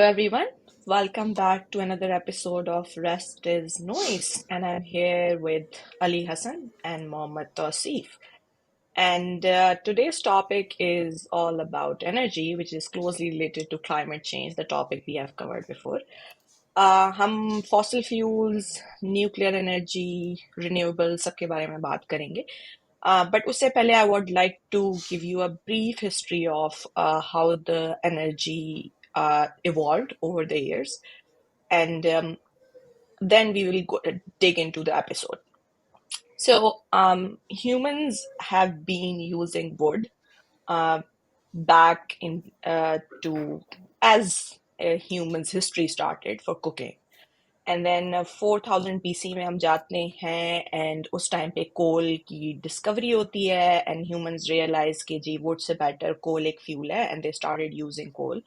everyone. Welcome back to another episode of Rest is Noise. And I'm here with Ali Hassan and Mohammad Tausif. And today's topic is all about energy, which is closely related to climate change, the topic we have covered before. हम fossil fuels, nuclear energy, renewables सबके बारे में बात करेंगे. But उससे पहले I would like to give you a brief history of how the energy evolved over the years, and then we will dig into the episode. So, humans have been using wood back in to as humans' history started for cooking. And then 4000 BC में हम जाते हैं and उस time पे कोल की discovery होती है and humans realise कि जी वुड से बेटर कोल एक फ्यूल है and they started using coal.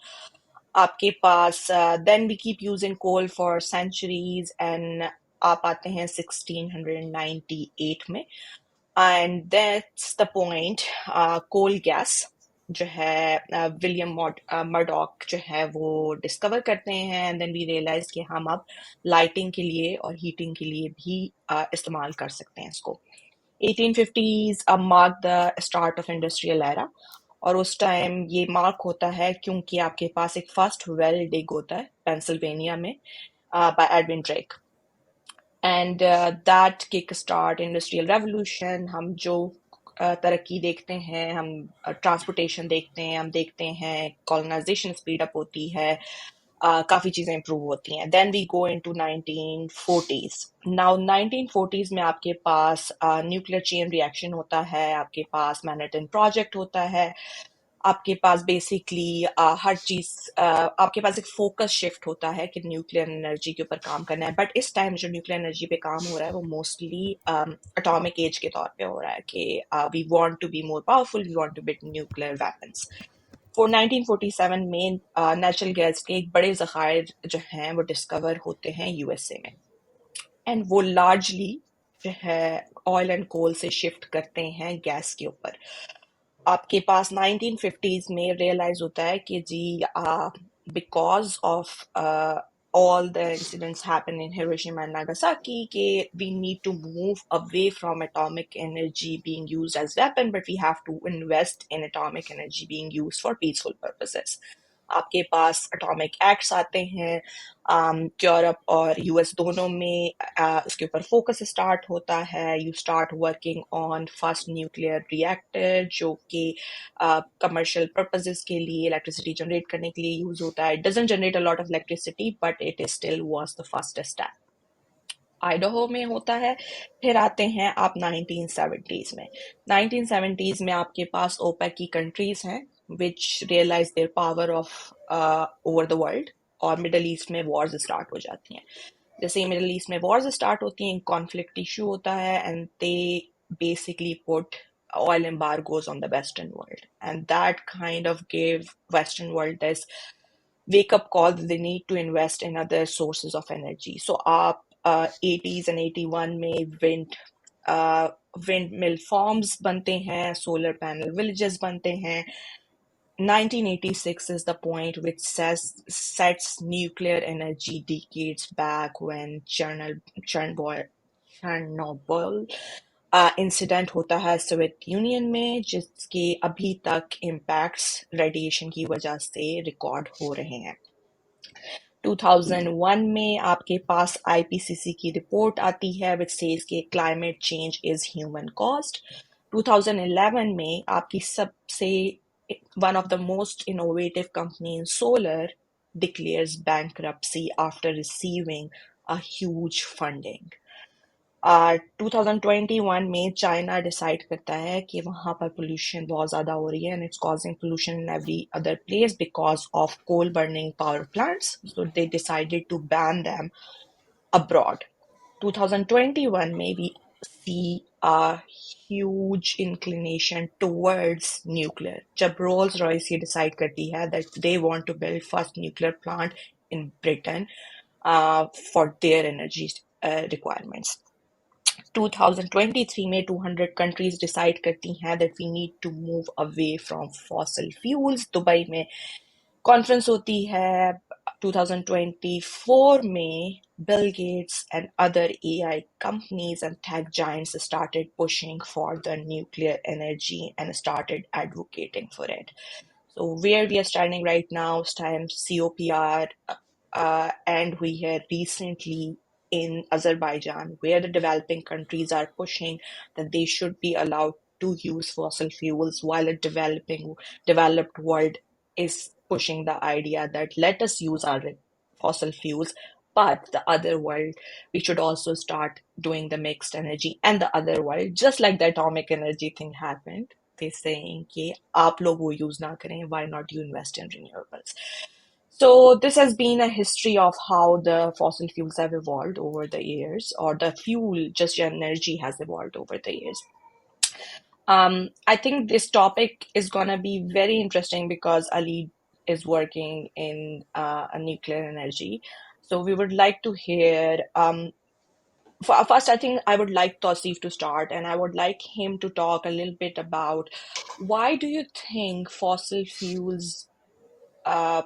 आपके पास then we keep using coal for centuries and आप आते हैं 1698 में and that's the point. Coal gas जो है विलियम मर्डॉक जो है वो डिस्कवर करते हैं एंड देन वी रियलाइज कि हम अब लाइटिंग के लिए और हीटिंग के लिए भी इस्तेमाल कर सकते हैं इसको. 1850s mark the start of industrial era और उस टाइम ये मार्क होता है क्योंकि आपके पास एक फर्स्ट वेल डिग होता है पेंसिल्वेनिया में bye Edwin Drake and that kick start industrial revolution. हम जो तरक्की देखते हैं, हम ट्रांसपोर्टेशन देखते हैं, हम देखते हैं कॉलोनाइजेशन स्पीड अप होती है, काफ़ी चीज़ें इंप्रूव होती हैं. Then we go into 1940s. Now 1940s में आपके पास न्यूक्लियर चेन रिएक्शन होता है, आपके पास मैनहट्टन प्रोजेक्ट होता है, आपके पास बेसिकली हर चीज आपके पास एक फोकस शिफ्ट होता है कि न्यूक्लियर एनर्जी के ऊपर काम करना है. बट इस टाइम जो न्यूक्लियर एनर्जी पे काम हो रहा है वो मोस्टली एटॉमिक एज के तौर पे हो रहा है कि we want to be more powerful, we want to build nuclear weapons. For 1947 में नेचुरल गैस के एक बड़े ज़खायर जो हैं वो डिस्कवर होते हैं यूएसए में एंड वो लार्जली जो है ऑयल एंड कोल से शिफ्ट करते हैं गैस के ऊपर. आपके पास 1950s में रियलाइज होता है कि जी because of all the incidents happen in Hiroshima and Nagasaki, we need to move away from atomic energy being used as weapon, but we have to invest in atomic energy being used for peaceful purposes. आपके पास atomic acts आते हैं, Europe और US दोनों में उसके ऊपर focus start होता है. You start working on first nuclear reactor जो कि कमर्शियल पर्पसेस के लिए इलेक्ट्रिसिटी जनरेट करने के लिए यूज होता है. It doesn't generate a lot of electricity but it is still was the first step. Idaho में होता है. फिर आते हैं आप 1970s में. 1970s में आपके पास ओपेक की कंट्रीज हैं which realize their power of over the world और मिडल ईस्ट में वॉर्स स्टार्ट हो जाती हैं. जैसे मिडल ईस्ट में वॉर्स स्टार्ट होती हैं, कॉन्फ्लिक्ट इशू होता है and they basically put oil embargoes on the Western world, and that kind of gave Western world this wake up call that they need to invest in other sources of energy. So आप 80s and 81 में windmill farms बनते हैं, solar panel villages बनते हैं. 1986 is the point which sets nuclear energy decades back when Chernobyl incident होता है Soviet union में, जिसके अभी तक इम्पैक्ट्स रेडिएशन की वजह से रिकॉर्ड हो रहे हैं. 2001 में आपके पास आईपीसीसी की रिपोर्ट आती है which says कि climate change is human caused. 2011 में आपकी सबसे one of the most innovative company in solar declares bankruptcy after receiving a huge funding. 2021 में चाइना डिसाइड करता है कि वहाँ पर पोल्यूशन बहुत ज़्यादा हो रही है and it's causing pollution in every other place because of coal burning power plants. So they decided to ban them abroad. 2021 में we see a huge inclination towards nuclear. जब Rolls Royce ये decide करती है that they want to build first nuclear plant in Britain for their energy requirements. 2023 में 200 countries decide करती हैं that we need to move away from fossil fuels. Dubai में conference होती है, 2024 में Bill Gates and other AI companies and tech giants started pushing for the nuclear energy and started advocating for it. So where we are standing right now stands COPR, and we had recently in Azerbaijan, where the developing countries are pushing that they should be allowed to use fossil fuels, while the developed world is pushing the idea that let us use our fossil fuels, but the other world, we should also start doing the mixed energy. And the other world, just like the atomic energy thing happened, they saying कि आप लोग वो use ना करें, why not you invest in renewables? So this has been a history of how the fossil fuels have evolved over the years, or the fuel, just your energy, has evolved over the years. I think this topic is gonna be very interesting because Ali is working in a nuclear energy. So we would like to hear. First, I think I would like Tausif to start, and I would like him to talk a little bit about why do you think fossil fuels uh,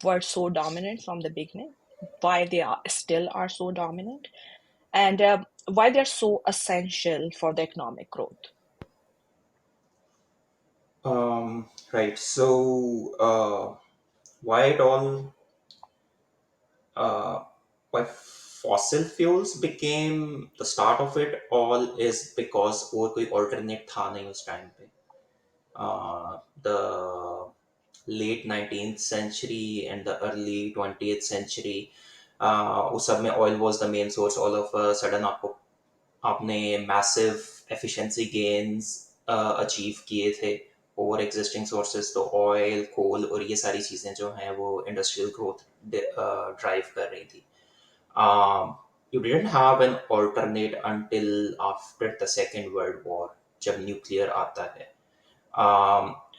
were so dominant from the beginning, why they are still are so dominant, and why they're so essential for the economic growth. Right. So, why it all, uh, why fossil fuels became the start of it all is because और कोई alternate था नहीं उस time पे. The late 19th century and the early 20th century, उस सब में oil was the main source. All of a sudden आपको आपने मैसिव एफिशिएंसी गेन्स अचीव किए थे ओवर एग्जिस्टिंग सोर्सेज, तो ऑयल कोल और ये सारी चीज़ें जो हैं वो इंडस्ट्रियल ग्रोथ ड्राइव कर रही थी. You didn't have an alternate until after the second world war, जब न्यूक्लियर आता है.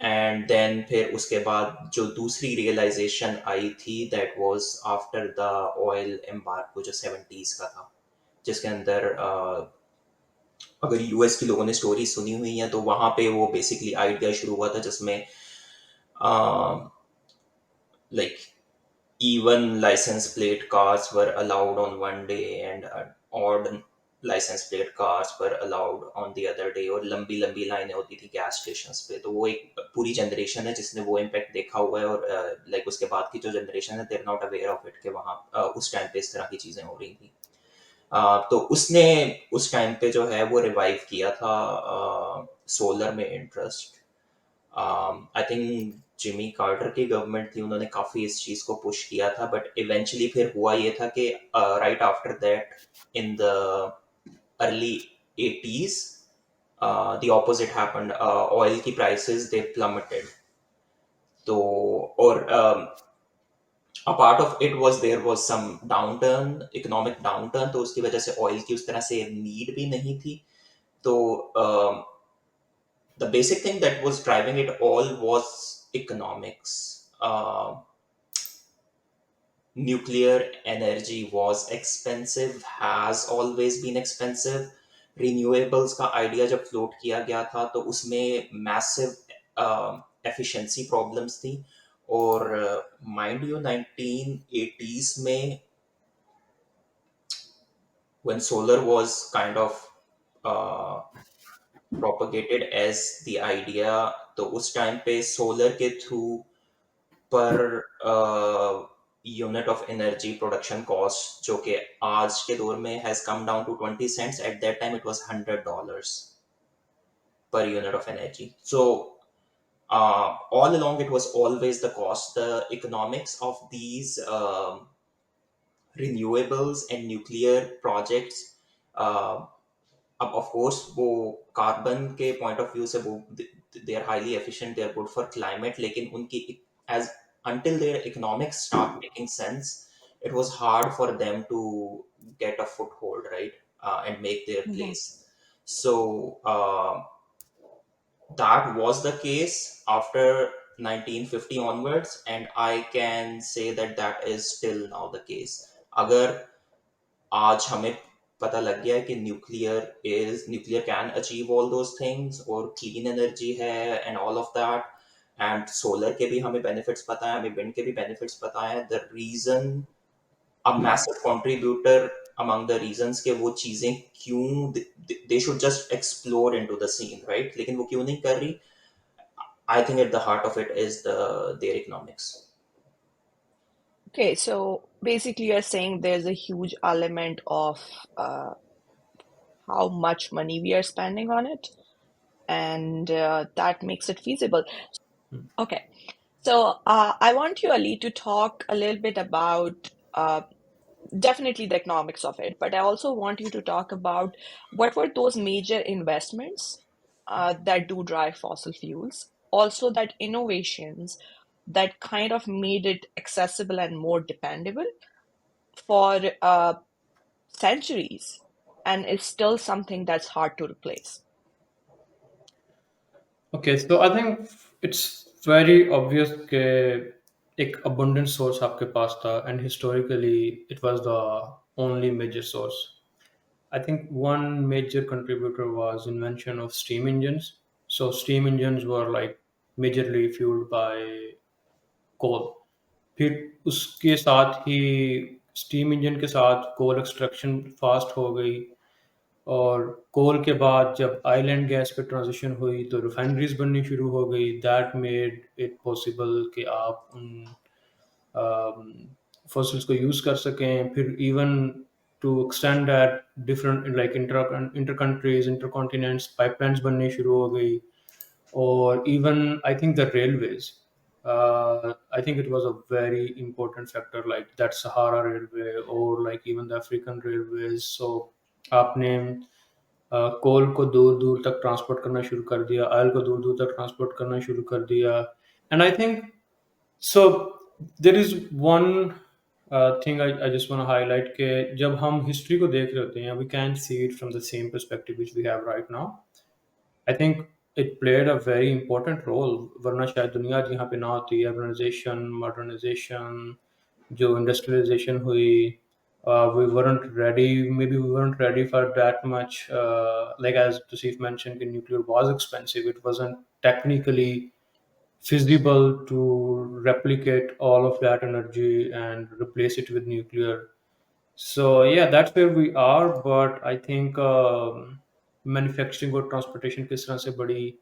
एंड देन फिर उसके बाद जो दूसरी रियलाइजेशन आई थी that was after the oil embargo जो 70s का था, जिसके अंदर अगर यूएस के लोगों ने स्टोरी सुनी हुई है तो वहां पे वो बेसिकली आइडिया शुरू हुआ था जिसमें like even license plate cars were allowed on one day and odd license plate cars were allowed on the other day, और लंबी लंबी लाइनें होती थी गैस स्टेशंस पे. तो वो एक पूरी जनरेशन है जिसने वो इम्पैक्ट देखा हुआ है, और लाइक उसके बाद की जो जनरेशन है देर नॉट अवेयर ऑफ इट कि वहाँ उस टाइम पे इस तरह की चीजें हो रही थी. तो उसने उस टाइम पे जो है वो रिवाइव किया था सोलर में interest. I think Jimmy Carter की गवर्नमेंट थी, उन्होंने काफी इस चीज को पुश किया था, बट इवेंचुअली फिर हुआ ये था कि right after that in the early 80s the opposite happened. Oil की prices they plummeted. तो और a part of it was there was some downturn, economic downturn, तो उसकी वजह से ऑयल की उस तरह से नीड भी नहीं थी. तो the basic thing that was driving it all was economics. Nuclear energy was expensive, has always been expensive. Renewables का आइडिया जब फ्लोट किया गया था तो उसमें मैसिव एफिशिएंसी प्रॉब्लम्स थी. और माइंड यू 1980s में when solar was kind of uh, propagated as the idea, तो उस टाइम पे सोलर के through per unit of energy production cost, जो कि आज के दौर में has come down to 20 cents, at that time it was $100 per unit of energy. So all along it was always the cost. The economics of these renewables and nuclear projects, अब of course वो carbon के point of view से वो they are highly efficient, they are good for climate, लेकिन उनकी age until their economics start making sense, it was hard for them to get a foothold, right, and make their Mhm. place. So that was the case after 1950 onwards, and I can say that that is still now the case. अगर आज हमें पता लग गया है कि nuclear can achieve all those things और clean energy है and all of that, and solar के भी हमें बेनिफिट्स पता है, हमें विंड के भी बेनिफिट्स पता है। The reason, a massive contributor among the reasons के वो चीजें क्यों, they should just explore into the scene, right? लेकिन वो क्यों नहीं कर रही? I think at the heart of it is the their economics. Okay, so basically you're saying there's a huge element of uh, how much money we are spending on it, and that makes it feasible. Okay, so I want you, Ali, to talk a little bit about definitely the economics of it, but I also want you to talk about what were those major investments that do drive fossil fuels, also that innovations that kind of made it accessible and more dependable for centuries and is still something that's hard to replace. Okay, so I think it's very obvious कि एक abundant source आपके पास था, and historically it was the only major source. I think one major contributor was invention of steam engines. So steam engines were like majorly fueled by coal. फिर उसके साथ ही steam engine के साथ कोल extraction fast हो गई, और कोल के बाद जब आइलैंड गैस पे ट्रांजिशन हुई तो रिफाइनरीज बननी शुरू हो गई। दैट मेड इट पॉसिबल कि आप उन फॉसिल्स को यूज़ कर सकें। फिर even to extend that different like inter countries inter continents pipelines बननी शुरू हो गई। or even I think the railways. I think it was a very important factor, like that Sahara Railway or like even the African railways. So आपने कोल को दूर दूर तक transport करना शुरू कर दिया, ऑयल को दूर दूर तक ट्रांसपोर्ट करना शुरू कर दिया। And I think so there is one thing I just want highlight के जब हम हिस्ट्री को देख रहे होते हैं we can see it from the same perspective which we have right now. I think it played a very important role, वरना शायद दुनिया आज यहाँ पे ना होती। अर्बनाइजेशन, मॉडर्नाइजेशन, जो इंडस्ट्रियलाइजेशन हुई, we weren't ready, maybe we weren't ready for that much, like as Tosif mentioned, nuclear was expensive, it wasn't technically feasible to replicate all of that energy and replace it with nuclear. So yeah, that's where we are. But I think manufacturing और transportation किस तरह से बढ़ी,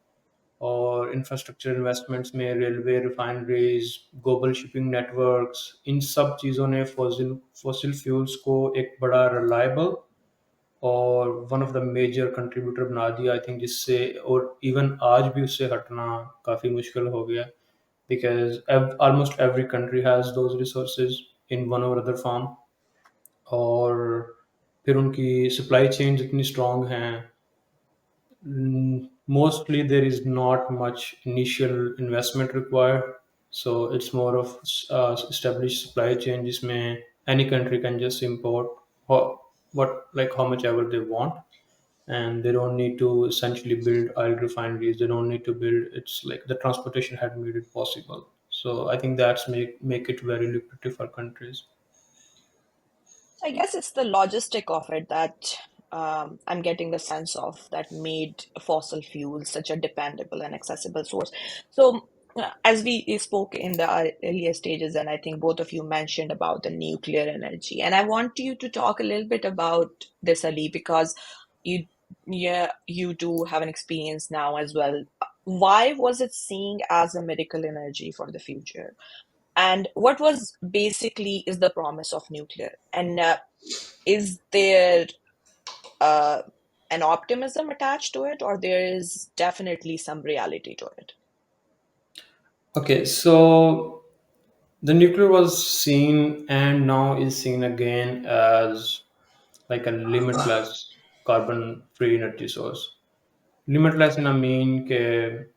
और infrastructure investments में railway, refineries, global shipping networks, इन सब चीज़ों ने फॉसिल फॉसिल फ्यूल्स को एक बड़ा रिलायबल और one of the major contributor बना दिया। आई थिंक जिससे और इवन आज भी उससे हटना काफ़ी मुश्किल हो गया, because almost every country has those resources in one or other form। और फिर उनकी सप्लाई चेन इतनी स्ट्रांग हैं, mostly there is not much initial investment required. So it's more of established supply chain जिसमें any country can just import what like how much ever they want, and they don't need to essentially build oil refineries. They don't need to build. It's like the transportation had made it possible. So I think that's make it very lucrative for countries. I guess it's the logistic of it that I'm getting the sense of that made fossil fuels such a dependable and accessible source. So, as we spoke in the earlier stages, and I think both of you mentioned about the nuclear energy, and I want you to talk a little bit about this, Ali, because you, yeah, you do have an experience now as well. Why was it seen as a miracle energy for the future? And what was basically is the promise of nuclear? And is there uh, an optimism attached to it, or there is definitely some reality to it? Okay, so the nuclear was seen and now is seen again as like a limitless carbon free energy source. Limitless in a mean ke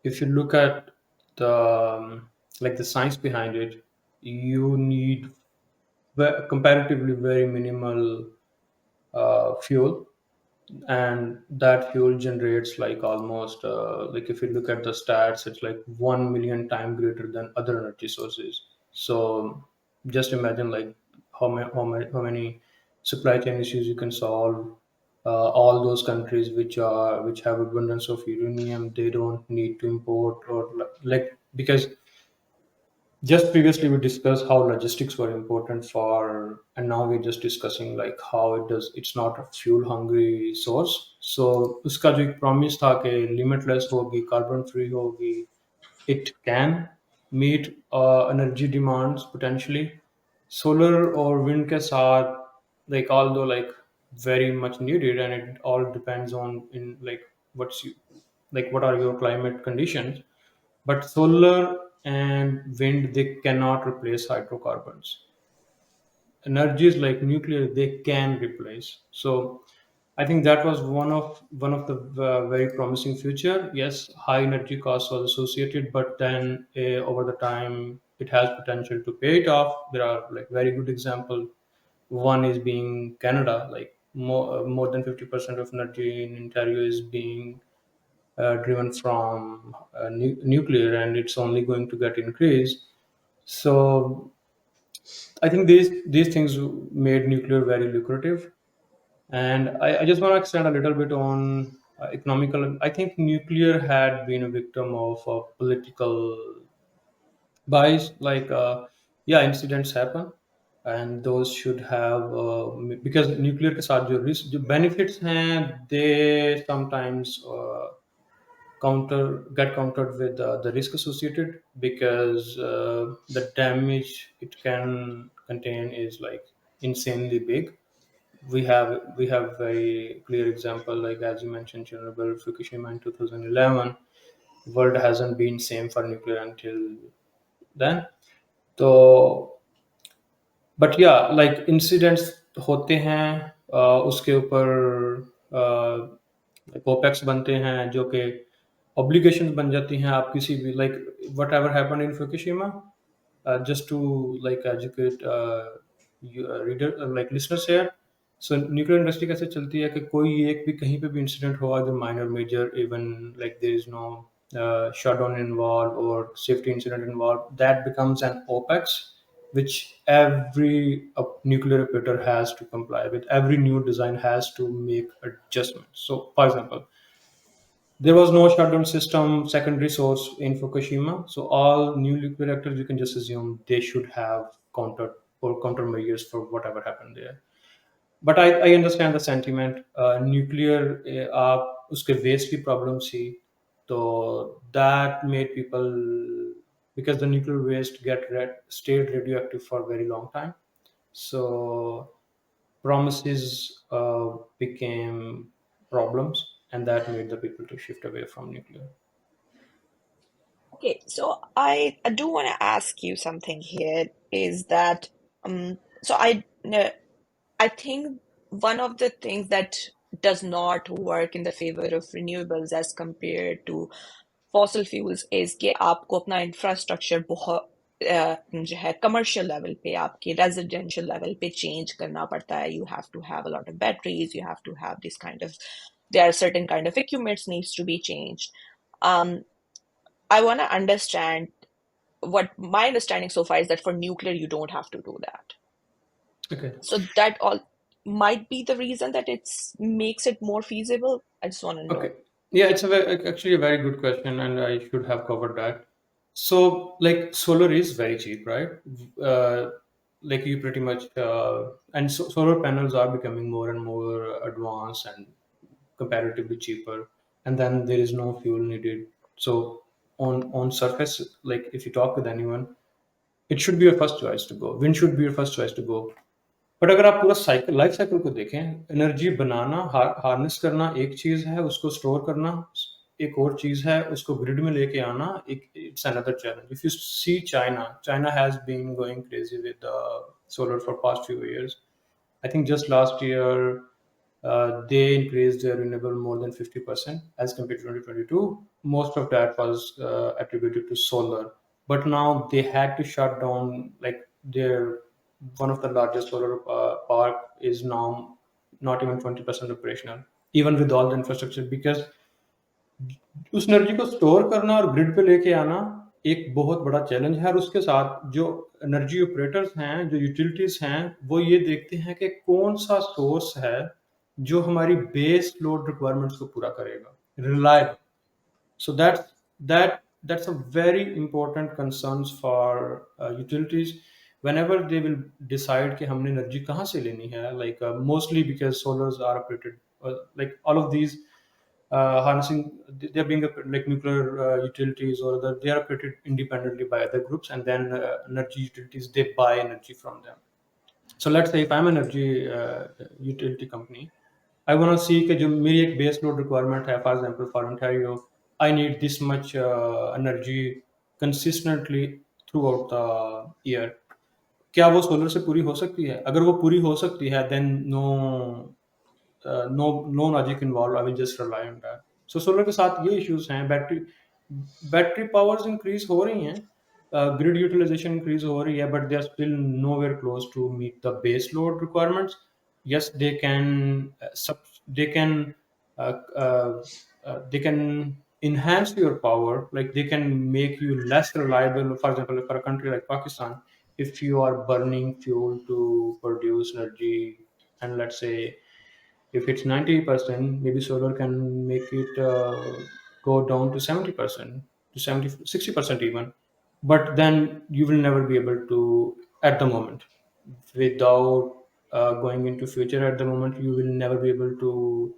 if you look at the like the science behind it, you need comparatively very minimal fuel, and that fuel generates like almost like if you look at the stats, it's like 1 million times greater than other energy sources. So just imagine like how many supply chain issues you can solve, all those countries which have abundance of uranium, they don't need to import, or like, because just previously we discussed how logistics were important for, and now we're just discussing like how it's not a fuel hungry source. So उसका जो एक promise था कि limitless होगी, carbon free होगी, it can meet energy demands potentially. Solar or wind के साथ, like, although like very much needed, and it all depends on in like what's you, like what are your climate conditions. But solar and wind, they cannot replace hydrocarbons. Energies like nuclear, they can replace. So I think that was one of the very promising future. Yes, high energy cost was associated, but then over the time it has potential to pay it off. There are like very good example. One is being Canada. Like more than 50% of energy in Ontario is being driven from nuclear, and it's only going to get increased. So I think these things made nuclear very lucrative. And I just want to extend a little bit on economical. I think nuclear had been a victim of political bias. Like, yeah, incidents happen, and those should have because nuclear के साथ जो benefits हैं, they sometimes countered with the risk associated, because the damage it can contain is like insanely big. We have very clear example, like as you mentioned, Chernobyl, Fukushima in 2011. World hasn't been same for nuclear until then. So but या like incidents होते हैं, उसके ऊपर opex बनते हैं जो कि obligations बन जाती हैं। आप किसी भी like what ever happen in Fukushima, just to like educate reader like listeners here. So nuclear industry कैसे चलती है कि कोई एक भी कहीं पे भी इंसिडेंट हुआ, जो minor major, even like there is no shutdown involved or safety incident involved, that becomes an opex which every nuclear operator has to comply with. Every new design has to make adjustments. So for example, there was no shutdown system, secondary source in Fukushima. So all new nuclear reactors, you can just assume they should have countermeasures for whatever happened there. But I understand the sentiment. Nuclear, आप उसके waste की problem थी, so that made people, because the nuclear waste stayed radioactive for a very long time. So promises became problems, and that made the people to shift away from nuclear. Okay, so I do want to ask you something here, is that so I think one of the things that does not work in the favor of renewables as compared to fossil fuels is कि आपको अपना infrastructure बहुत जो है commercial level पे, आपके residential level पे change करना पड़ता है. You have to have a lot of batteries, you have to have this kind of, there are certain kind of equipments needs to be changed. I want to understand, what my understanding so far is that for nuclear you don't have to do that. Okay. So that all might be the reason that it's makes it more feasible. I just want to Okay. know. Yeah, it's actually a very good question, and I should have covered that. So, like, solar is very cheap, right? Uh, like, you pretty much, and solar panels are becoming more and more advanced and comparatively cheaper, and then there is no fuel needed. So, on surface, like, if you talk with anyone, it should be your first choice to go. Wind should be your first choice to go. But अगर आप पूरा cycle life cycle को देखें, energy बनाना, harness करना एक चीज है, उसको स्टोर करना एक और चीज है, उसको ग्रिड में लेके आना एक, it's another challenge. If you see China has been going crazy with solar for past few years. I think just last year they increased their renewable more than 50% as compared to 2022. Most of that was attributed to solar, but now they had to shut down, like, their one of the largest solar park is now not even 20% operational, even with all the infrastructure, because उस energy को store करना और grid पे लेके आना एक बहुत बड़ा चैलेंज है. और उसके साथ जो एनर्जी ऑपरेटर्स हैं, जो यूटिलिटीज हैं, वो ये देखते हैं कि कौन सा सोर्स है जो हमारी बेस लोड रिक्वायरमेंट्स को पूरा करेगा, reliable. So that's a very important concerns for utilities whenever they will decide कि हमने energy कहाँ से लेनी है, like mostly because solars are operated, like all of these harnessing, they are being like nuclear utilities, or they are operated independently by other groups, and then energy utilities, they buy energy from them. So let's say if I'm an energy utility company, I want to see कि जो मेरी एक base load requirement है, for example for Ontario, I need this much energy consistently through out the year. क्या वो solar से पूरी हो सकती है? अगर वो पूरी हो सकती है, then no logic involve, I will just rely on that. So solar के साथ ये इश्यूज हैं. बैटरी पावर्स इंक्रीज हो रही हैं, ग्रिड यूटिलाइजेशन इंक्रीज हो रही है, but they are still nowhere close to meet the base load requirements. Yes, they can uh, uh, they can enhance your power, like they can make you less reliable. For example, for a country like Pakistan, if you are burning fuel to produce energy, and let's say if it's 90%, maybe solar can make it go down to 70%, to 70, 60% even. But then you will never be able to, at the moment, without going into future, at the moment, you will never be able to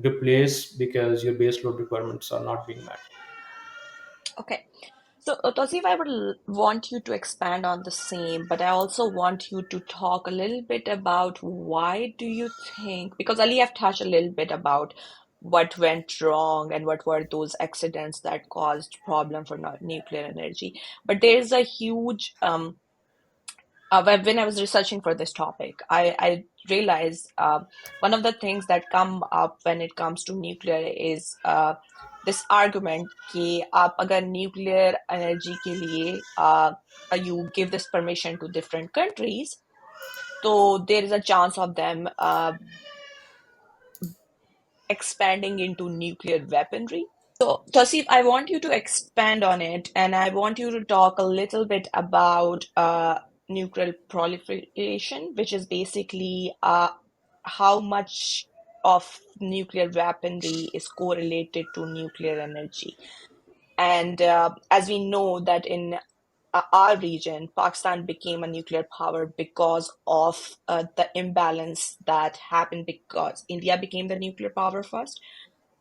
replace, because your base load requirements are not being met. Okay. So, Tosif, I would want you to expand on the same, but I also want you to talk a little bit about why do you think, because Ali have touched a little bit about what went wrong and what were those accidents that caused problem for nuclear energy. But there is a huge when I was researching for this topic, I realized one of the things that come up when it comes to nuclear is this argument कि आप अगर nuclear energy के लिए you give this permission to different countries, so there is a chance of them expanding into nuclear weaponry. So, Tasif, I want you to expand on it, and I want you to talk a little bit about nuclear proliferation, which is basically how much of nuclear weaponry is correlated to nuclear energy. And as we know that in our region, Pakistan became a nuclear power because of the imbalance that happened because India became the nuclear power first.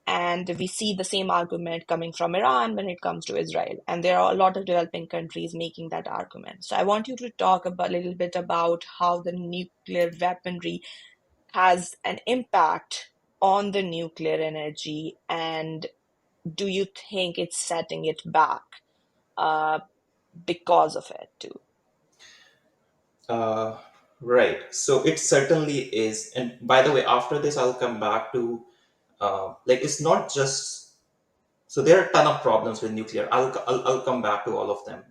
And we see the same argument coming from Iran when it comes to Israel. And there are a lot of developing countries making that argument. So I want you to talk about, a little bit about how the nuclear weaponry has an impact on the nuclear energy, and do you think it's setting it back uh, because of it too? Uh, right. So it certainly is. And by the way, after this, I'll come back to like it's not just, so there are a ton of problems with nuclear. I'll come back to all of them.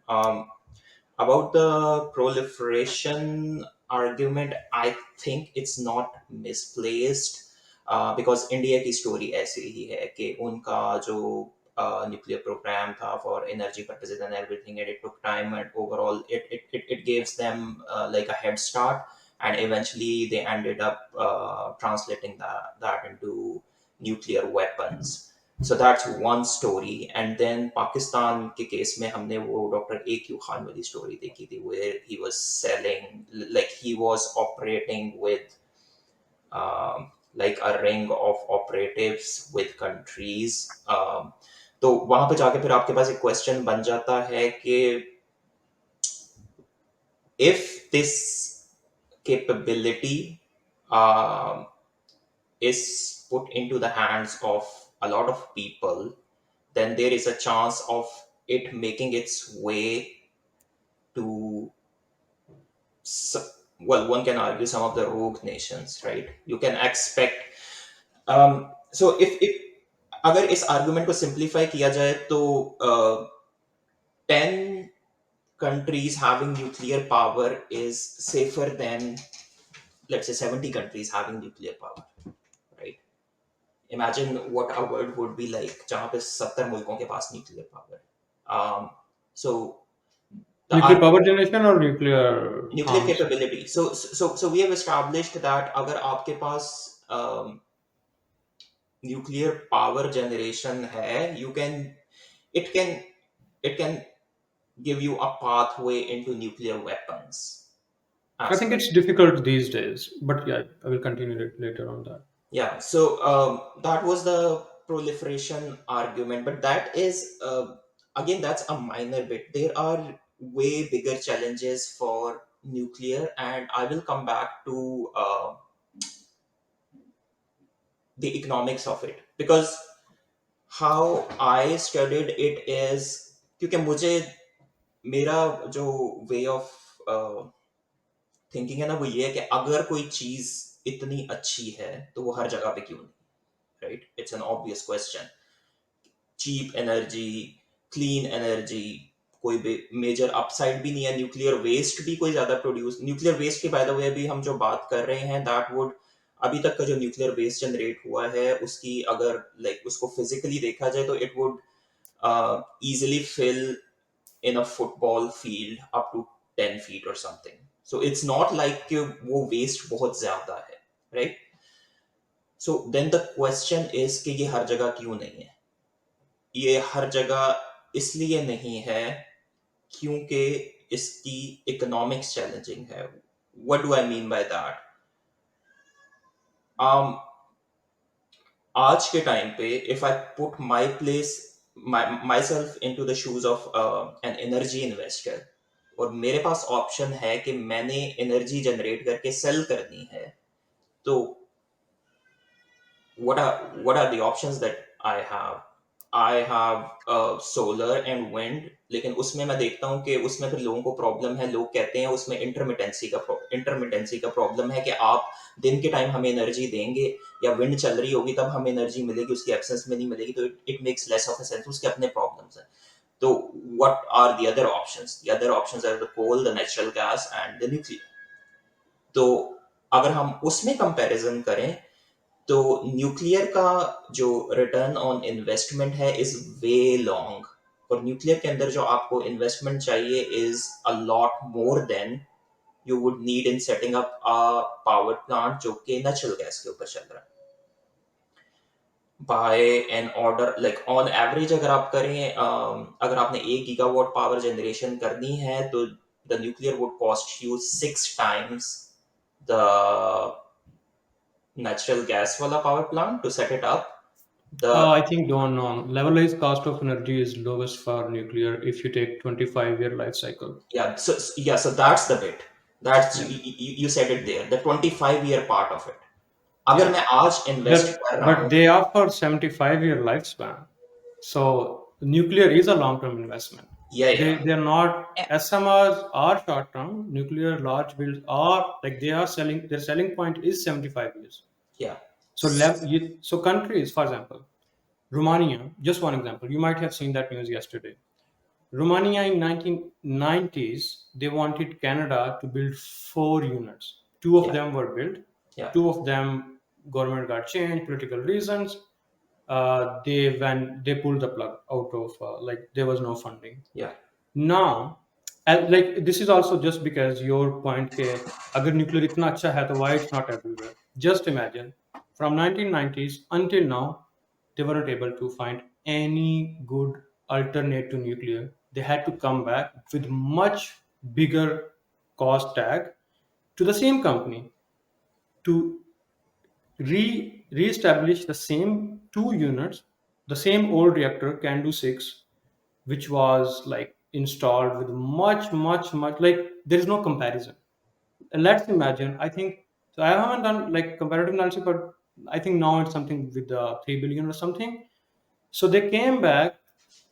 About the proliferation argument, I think it's not misplaced because India की story ऐसी ही है कि उनका जो nuclear programme था for energy purposes and everything, and it took time and overall it gives them like a head start, and eventually they ended up translating that into nuclear weapons. So that's one story. And then Pakistan के case में हमने वो doctor A Q Khan वाली story देखी थी, where he was selling, like he was operating with like a ring of operatives with countries. तो वहां पे जाके फिर आपके पास एक क्वेश्चन बन जाता है कि if this capability um, is put into the hands of a lot of people, then there is a chance of it making its way to, well, one can argue some of the rogue nations, right? You can expect. So if अगर इस argument को simplify किया जाए तो 10 countries having nuclear power is safer than, let's say, 70 countries having nuclear power, right? Imagine what our world would be like जहाँ पे 70 मुल्कों के पास nuclear power. So the Nuclear power generation or nuclear nuclear arms? capability. So we have established that अगर आपके पास nuclear power generation है, you can it can it can give you a pathway into nuclear weapons I as think well. it's difficult these days, but yeah, I will continue later on that. Yeah, so that was the proliferation argument, but that is again, that's a minor bit. There are way bigger challenges for nuclear, and I will come back to the economics of it, because how I studied it is, क्योंकि मुझे मेरा जो way of thinking है ना, वो ये है कि अगर कोई चीज इतनी अच्छी है तो वो हर जगह पे क्यों नहीं, right? It's an obvious question. Cheap energy, clean energy, कोई भी मेजर अपसाइड भी नहीं है। न्यूक्लियर वेस्ट भी कोई ज्यादा प्रोड्यूस, न्यूक्लियर वेस्ट की बाय द वे अभी हम जो बात कर रहे हैं, दैट वुड, अभी तक का जो न्यूक्लियर वेस्ट जनरेट हुआ है उसकी अगर लाइक उसको फिजिकली देखा जाए तो it would easily fill in a football field up to 10 feet or something. So it's not like कि वो waste बहुत ज्यादा है, right? So then the question is कि ये हर जगह क्यों नहीं है? ये हर जगह इसलिए नहीं है क्योंकि इसकी economics challenging है। What do I mean by that? Um, आज के टाइम पे if I put myself into the shoes of an energy investor, और मेरे पास ऑप्शन है कि मैंने एनर्जी जनरेट करके सेल करनी है, तो what are the options that I have solar and wind, लेकिन उसमें मैं देखता हूँ कि उसमें फिर लोगों को प्रॉब्लम है। लोग कहते हैं उसमें इंटरमिटेंसी का प्रॉब्लम है कि आप दिन के टाइम हमें एनर्जी देंगे या विंड चल रही होगी तब हमें एनर्जी मिलेगी, उसकी एब्सेंस में नहीं मिलेगी, तो it makes less of a sense. उसके अपने प्रॉब्लम्स हैं। तो what are the other options? The other options are the coal, the natural gas and the nuclear. तो अगर हम उसमें कंपैरिजन करें तो न्यूक्लियर का जो रिटर्न ऑन इन्वेस्टमेंट है इज वे लॉन्ग, और न्यूक्लियर के अंदर जो आपको इन्वेस्टमेंट चाहिए is a lot more than you would need in setting up a power plant जो कि नेचुरल गैस के ऊपर चल रहा है। By an order like on average अगर आप करें, अगर आपने 1 गीगावाट पावर जनरेशन करनी है तो the nuclear would cost you 6 times the natural gas wala power plant to set it up. The I think don't know. Levelized cost of energy is lowest for nuclear if you take 25-year life cycle. Yeah, so that's the bit. That's Yeah, you said it there. The 25-year part of it. अगर yeah. मैं आज invest कर रहा But हूँ, they offer 75-year lifespan. So nuclear is a long-term investment. yeah, yeah, They're not Yeah. SMRs are short-term. Nuclear large builds are like they are selling. Their selling point is 75 years. yeah, So so countries, for example, Romania. Just one example. You might have seen that news yesterday. Romania in 1990s, they wanted Canada to build 4 units. Two of yeah, them were built. yeah, Two of them, government got changed, political reasons. They pulled the plug out of like there was no funding. yeah, Now, and like this is also just because your point के अगर nuclear इतना अच्छा है तो why it's not everywhere? Just imagine from 1990s until now they weren't able to find any good alternate to nuclear. They had to come back with much bigger cost tag to the same company to re-establish the same 2 units, the same old reactor can do 6, which was like installed with much like there is no comparison. Let's imagine, I think, so I haven't done like comparative analysis, but I think now it's something with the 3 billion or something. So they came back,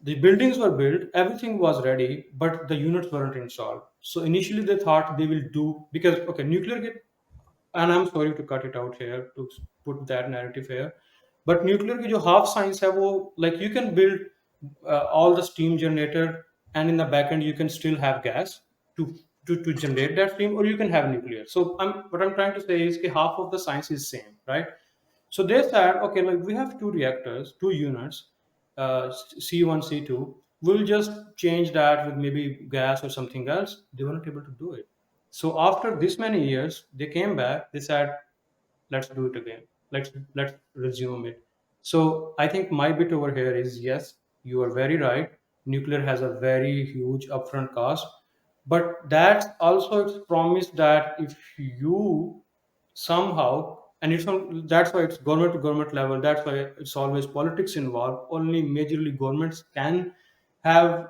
the buildings were built, everything was ready, but the units weren't installed. So initially they thought they will do, because okay, nuclear get, and I'm sorry to cut it out here to put that narrative here, but nuclear की जो half science है वो like you can build all the steam generator, and in the back end you can still have gas to to generate that steam, or you can have nuclear. So what I'm trying to say is that half of the science is same, right? So they said, okay, like we have 2 reactors, 2 units, C1, C2. We'll just change that with maybe gas or something else. They weren't able to do it. So after this many years, they came back. They said, let's do it again. Let's resume it. So I think my bit over here is, yes, you are very right. Nuclear has a very huge upfront cost, but that's also its promise that if you somehow, and that's why it's government to government level. That's why it's always politics involved. Only majorly governments can have,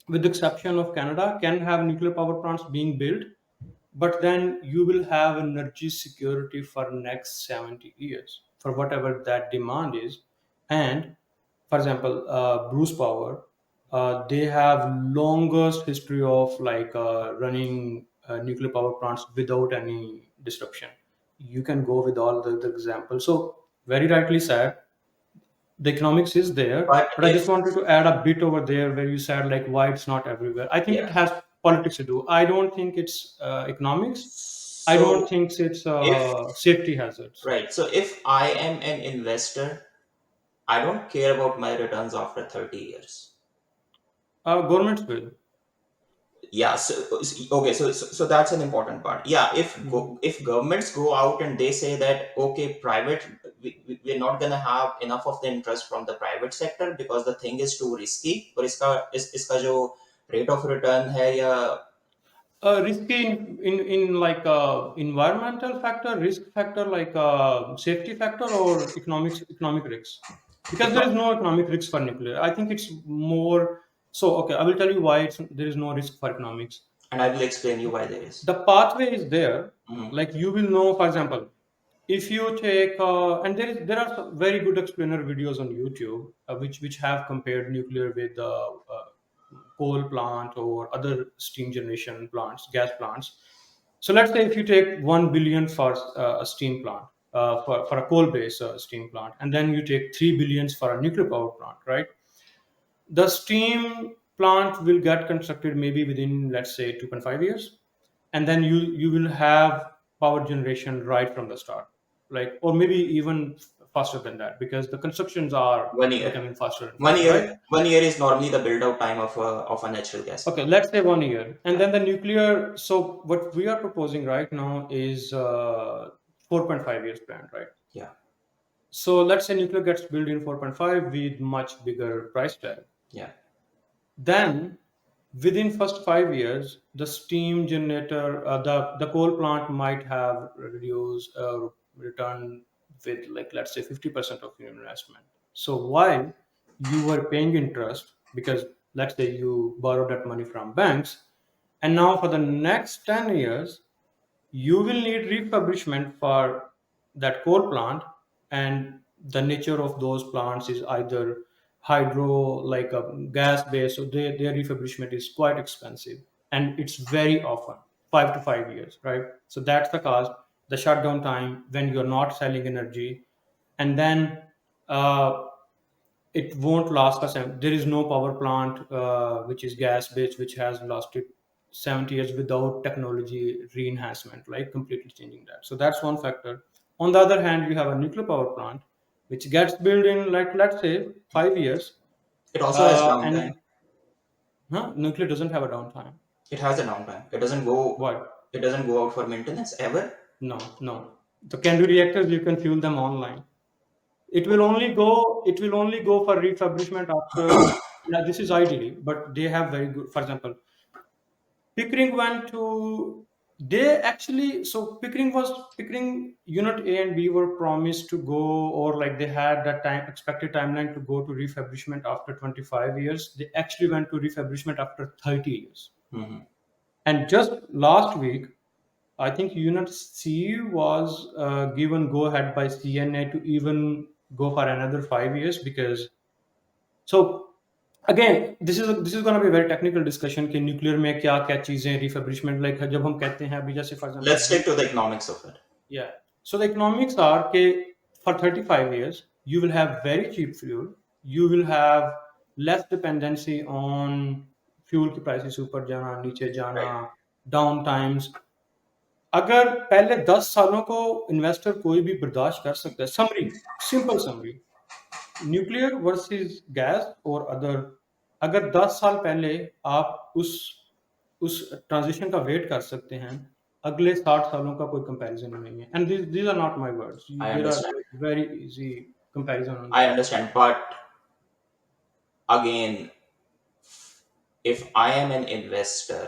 with the exception of Canada, can have nuclear power plants being built, but then you will have energy security for next 70 years for whatever that demand is. And for example, Bruce Power, they have longest history of running nuclear power plants without any disruption. You can go with all the examples. So very rightly said, the economics is there, But but I just if wanted to add a bit over there where you said like why it's not everywhere. I think it yeah, has politics to do. I don't think it's economics. I don't so think it's if safety hazards. right, so if I am an investor, I don't care about my returns after 30 years. Governments will. Yeah, okay, so that's an important part. Yeah, Mhm. if governments go out and they say that okay, private, we're not gonna have enough of the interest from the private sector because the thing is too risky, और इसका जो rate of return है या Risky in like environmental factor, risk factor, like safety factor, or economic risks. Because there is no economic risk for nuclear. I think it's more. So okay, I will tell you why there is no risk for economics. and I will explain you why there is. The pathway is there. Mhm. Like you will know, for example, if you take and there are some very good explainer videos on YouTube which have compared nuclear with coal plant or other steam generation plants, gas plants. So let's say if you take 1 billion for a steam plant, for a coal based steam plant, and then you take 3 billions for a nuclear power plant, right? The steam plant will get constructed maybe within, let's say, 2.5 years, and then you will have power generation right from the start, like, or maybe even faster than that, because the constructions are 1 year. becoming faster and One faster, right? year, 1 year is normally the build out time of a natural gas Okay, plant. let's say 1 year, and Yeah, then the nuclear. So what we are proposing right now is 4.5 years plan, right? yeah, So let's say nuclear gets built in 4.5 with much bigger price tag. yeah. Then, within first 5 years, the steam generator, the coal plant might have reduced return with, like, let's say 50% of your investment. So while you were paying interest, because let's say you borrowed that money from banks, and now for the next 10 years you will need refurbishment for that coal plant, and the nature of those plants is either hydro, like a gas based, so their refurbishment is quite expensive, and it's very often 5 to 5 years, right? So that's the cost, the shutdown time when you're not selling energy. And then uh, it won't last us. There is no power plant which is gas based which has lasted 70 years without technology re-enhancement, like completely changing that. So that's one factor. On the other hand, you have a nuclear power plant which gets built in, like, let's say 5 years, It also has and downtime. nuclear doesn't have a downtime. It has a downtime. It doesn't go. Why? It doesn't go out for maintenance ever. No. The can do reactors, you can fuel them online. It will only go for refurbishment after. Now this is ideally, but they have very good. For example, Pickering went to. They actually, so Pickering unit A and B were promised to go, or like they had that time expected timeline to go to refurbishment after 25 years. They actually went to refurbishment after 30 years. Hmm. And just last week, I think Unit C was given go ahead by CNA to even go for another 5 years, because so again this is going to be a very technical discussion कि nuclear में क्या क्या चीजें refurbishment, like जब हम कहते हैं अभी, जैसे for example Let's be. stick to the economics of it. Yeah, so the economics are कि for 35 years you will have very cheap fuel, you will have less dependency on fuel की prices ऊपर जाना नीचे जाना, Right. Down times. अगर पहले 10 सालों को इन्वेस्टर कोई भी बर्दाश्त कर सकता है, summary, simple summary, nuclear versus gas और अदर, अगर 10 साल पहले आप उस ट्रांजिशन का वेट कर सकते हैं, अगले 60 सालों का कोई कंपैरिजन नहीं है, and these are not my words. I There are understand. very easy comparison on I that. understand. But again, if I am an investor,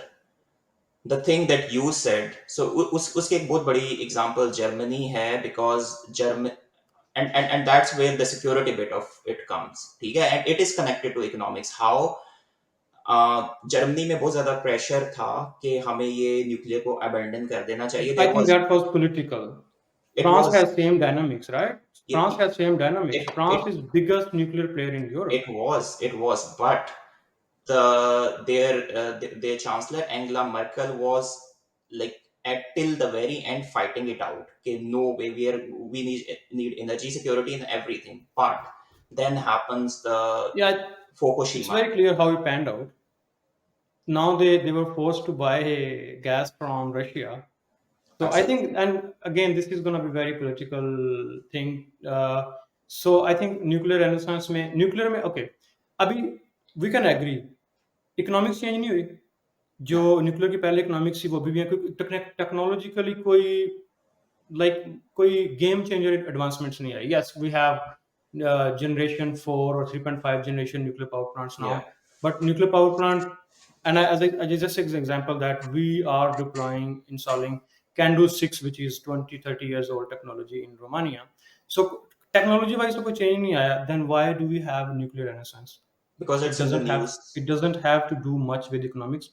the thing that you said, so उसके एक बहुत बड़ी example Germany है, because German, and that's where the security bit of it comes, ठीक है, and it is connected to economics. How Germany में बहुत ज्यादा प्रेशर था कि हमें ये न्यूक्लियर को अबेंडन कर देना चाहिए. I there think was, that was political. It France was, has same dynamics, right? France has same dynamics. it France it is biggest nuclear player in it Europe. was it was but their chancellor Angela Merkel was like at till the very end fighting it out. Okay, no way, we need energy security and everything. But then happens the Yeah, it's Fukushima. very clear how it panned out. Now they were forced to buy gas from Russia. So I think, Absolutely. and again, this is going to be very political thing. So I think nuclear में okay. अभी we can agree. Economics change नहीं हुई. जो No. Nuclear की पहले economics थी वो भी है, क्योंकि टेक्नोलॉजिकली कोई लाइक कोई गेम चेंजर एडवांसमेंट्स नहीं आई. Yes we have generation 4 or 3.5 generation nuclear power plants now, Yeah. but nuclear power plant, and as I just said, an example that we are deploying, installing can do 6, which is 20-30 years old technology in Romania. So technology wise तो कोई change नहीं आया. Then why do we have nuclear renaissance? Because it it's in the doesn't have news. it doesn't have to do much with economics.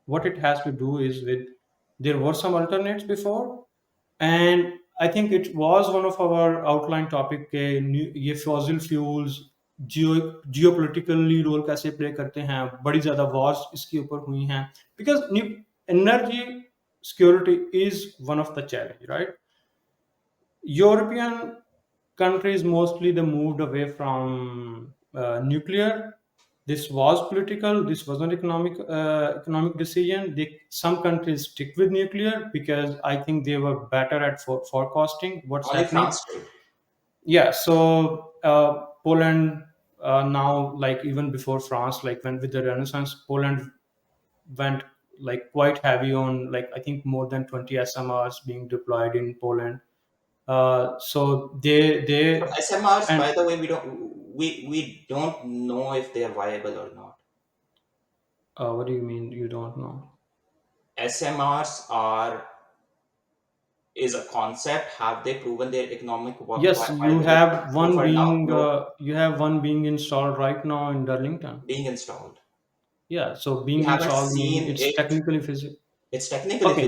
What it has to do is with, there were some alternates before, and I think it was one of our outline topic के ये fossil fuels जियोपोलिटिकली role कैसे play करते हैं. बड़ी ज़्यादा Wars इसके ऊपर हुई हैं, because energy security is one of the challenge, right? European countries mostly they moved away from nuclear. This was political. This was not economic decision. Some countries stick with nuclear because I think they were better at forecasting what's Only happening. France did. Yeah. So Poland now, like even before France, like when with the Renaissance, Poland went like quite heavy on, like I think more than 20 SMRs being deployed in Poland. So But they SMRs, and by the way, we don't know if they are viable or not. what do you mean you don't know? SMRs are is a concept. Have they proven their economic Yes, viability? So far now, no. you have one being installed right now in Darlington. Being installed. Yeah, so We being haven't installed mean seen it's it. technically feasible. It's technically Okay.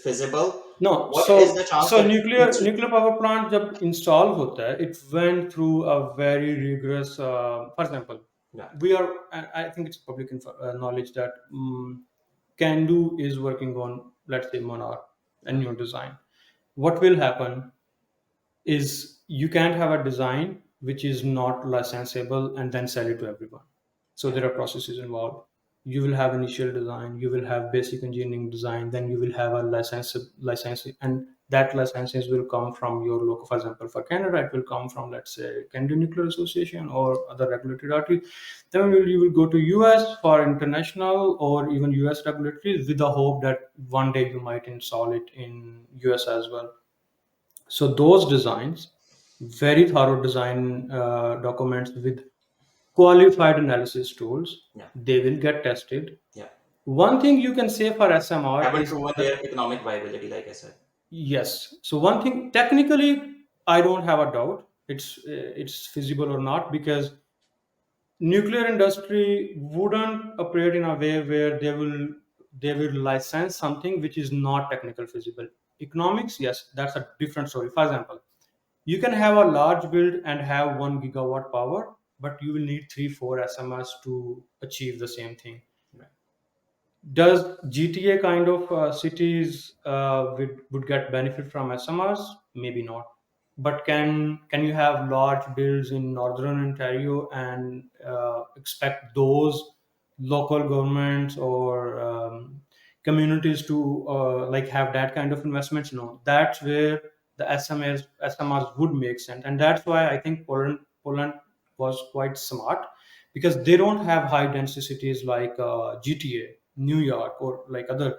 feasible. No, What is the chance so that it's nuclear power plant जब install होता है, it went through a very rigorous. For example, yeah, we are. I think it's public knowledge that Candu is working on, let's say, Monarch, a yeah, new design. What will happen is you can't have a design which is not licensable and then sell it to everyone. So yeah. there are processes involved. You will have initial design, you will have basic engineering design, then you will have a license, and that licenses will come from your local. For example, for Canada, it will come from, let's say, Canadian Nuclear Association or other regulatory authority. Then you will go to US for international or even US regulatory with the hope that one day you might install it in US as well. So those designs, very thorough design documents with qualified analysis tools, Yeah, they will get tested. yeah. One thing you can say for SMR Haven't is proven that their economic viability, like I said. yes. So one thing technically, I don't have a doubt it's feasible or not, because nuclear industry wouldn't operate in a way where they will license something which is not technical feasible. Economics, yes, that's a different story. For example, you can have a large build and have 1 gigawatt power, but you will need 3 4 SMRs to achieve the same thing. Right. Does GTA kind of cities would get benefit from SMRs? Maybe not. But can you have large builds in northern Ontario and expect those local governments or communities to like have that kind of investments? No, that's where the SMRs would make sense, and that's why I think Poland was quite smart, because they don't have high density cities like GTA, New York, or like other.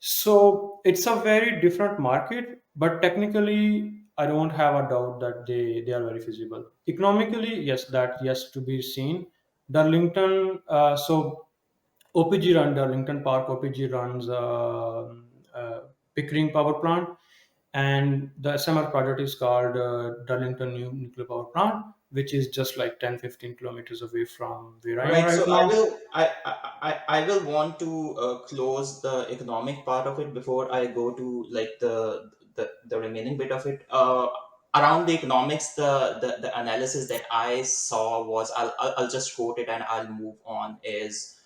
So it's a very different market, but technically, I don't have a doubt that they are very feasible. Economically, yes, that yes to be seen. Darlington, so OPG run Darlington Park. OPG runs Pickering Power Plant, and the SMR project is called Darlington New Nuclear Power Plant, which is just like 10-15 kilometers away from where I am Right. right So I now. will I will want to close the economic part of it before I go to like the remaining bit of it. Around the economics, the analysis that I saw was I'll just quote it and I'll move on. Is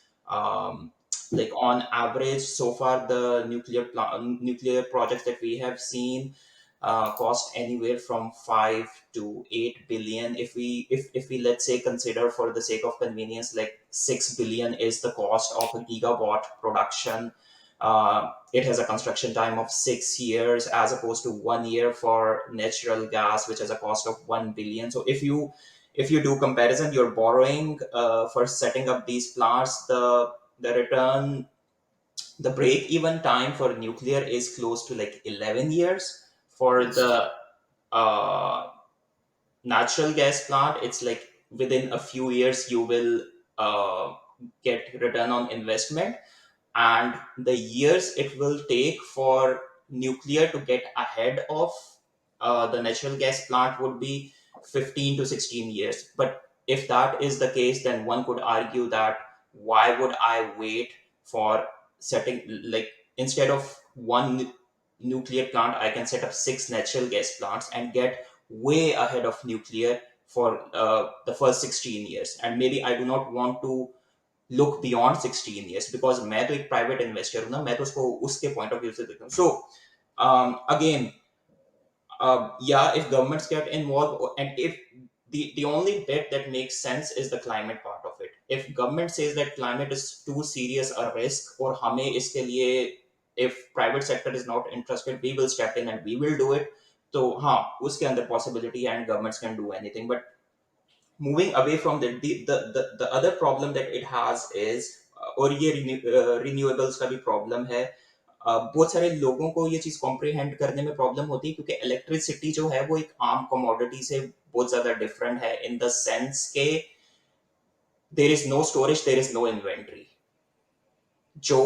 like on average so far the nuclear projects that we have seen cost anywhere from 5 to 8 billion. If we let's say consider for the sake of convenience, like 6 billion is the cost of a gigawatt production. It has a construction time of 6 years as opposed to 1 year for natural gas, which has a cost of 1 billion. So if you do comparison, you're borrowing for setting up these plants. The return, the break even time for nuclear is close to like 11 years. For Yes. the uh, natural gas plant, it's like within a few years you will uh, get return on investment. And the years it will take for nuclear to get ahead of the natural gas plant would be 15 to 16 years. But if that is the case, then one could argue that why would I wait for setting, like, instead of one nuclear plant, I can set up six natural gas plants and get way ahead of nuclear for the first 16 years. And maybe I do not want to look beyond 16 years, because मैं तो एक private investor हूं ना, मैं तो उसको उसके point of view से देखता हूँ. So again, yeah, if governments get involved, and if the only bit that makes sense is the climate part of it. If government says that climate is too serious a risk और हमें इसके लिए, if private sector is not interested, we will step in and we will do it. तो हाँ, उसके अंदर possibility and governments can do anything. But moving away from that, the other problem that it has is और ये renewables का भी problem है. बहुत सारे लोगों को ये चीज कॉम्प्रिहेंड करने में प्रॉब्लम होती है, क्योंकि इलेक्ट्रिसिटी जो है वो एक आम कमोडिटी से बहुत ज्यादा डिफरेंट है, इन द सेंस के there is no storage, there is no inventory. जो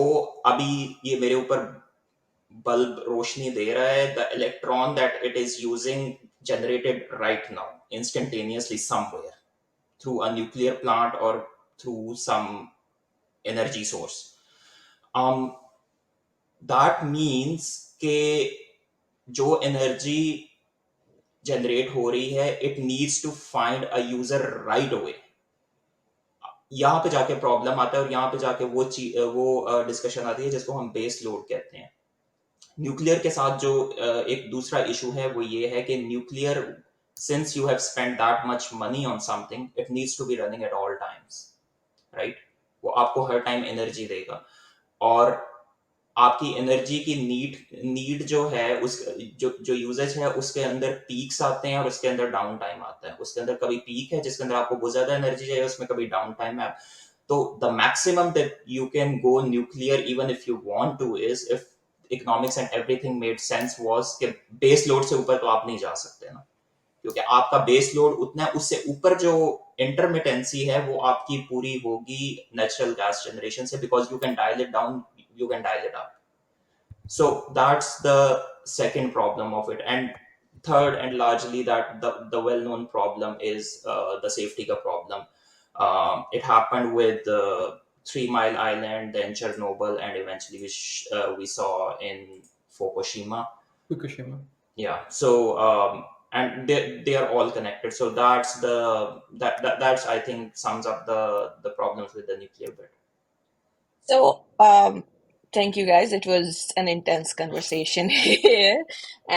अभी ये मेरे ऊपर बल्ब रोशनी दे रहा है, the electron that it is using generated right now instantaneously somewhere through a nuclear plant or through some energy source. um that means कि जो energy generate हो रही है, it needs to find a user right away. यहाँ पे जाके problem आता है, और यहाँ पे जाके वो डिस्कशन आती है जिसको हम बेस लोड कहते हैं. न्यूक्लियर के साथ जो एक दूसरा इशू है वो ये है कि nuclear, since you have spend that much money on something, it needs to be running at all times, right. वो आपको हर टाइम एनर्जी देगा. और आपकी एनर्जी की नीड नीड जो है, उस जो जो यूजेज है उसके अंदर पीक्स आते हैं और उसके अंदर डाउन टाइम आता है. उसके अंदर कभी पीक है जिसके अंदर आपको बहुत ज्यादा एनर्जी चाहिए, उसमें कभी डाउन टाइम है. तो the maximum that you can go nuclear even if you want two is if economics and everything made sense was कि बेस लोड से ऊपर तो आप नहीं जा सकते ना, क्योंकि आपका बेस लोड उतना है. उससे ऊपर जो इंटरमिटेंसी है वो आपकी पूरी होगी नेचुरल गैस जनरेशन से, because you can dial it down, you can dial it up. So that's the second problem of it. And third, and largely that the well-known problem is the safety ka problem. It happened with Three Mile Island, then Chernobyl, and eventually we saw in Fukushima. Fukushima. Yeah. So and they are all connected. So that's I think sums up the problems with the nuclear bit. So, thank you guys. It was an intense conversation here,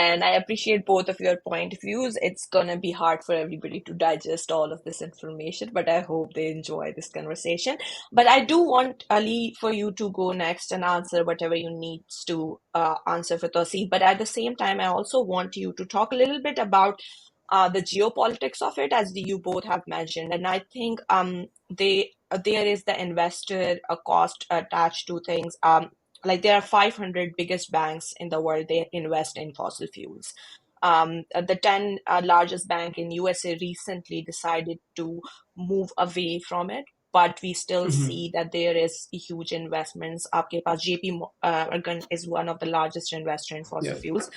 and I appreciate both of your point of views. It's gonna be hard for everybody to digest all of this information, but I hope they enjoy this conversation. But I do want Ali for you to go next and answer whatever you need to answer for Tosi. But at the same time, I also want you to talk a little bit about the geopolitics of it, as you both have mentioned. And I think there is the investor cost attached to things. like there are 500 biggest banks in the world, they invest in fossil fuels. The 10 largest bank in USA recently decided to move away from it, but we still see that there is huge investments. आपके पास JP Morgan is one of the largest investor in fossil Yeah. fuels.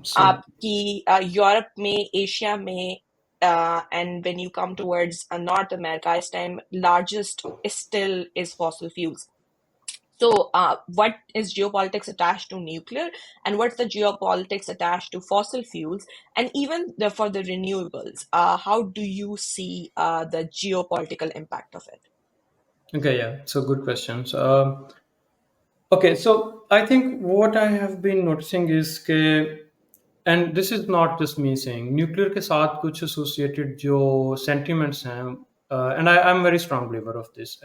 So आपकी Europe में, Asia में, and when you come towards North America, this time largest is still is fossil fuels. So, what is geopolitics attached to nuclear, and what's the geopolitics attached to fossil fuels, and even for the renewables? How do you see the geopolitical impact of it? okay, yeah. So good questions. Okay, so I think what I have been noticing is कि, and this is not just me saying, nuclear के साथ कुछ associated जो sentiments हैं, and I'm very strong believer of this,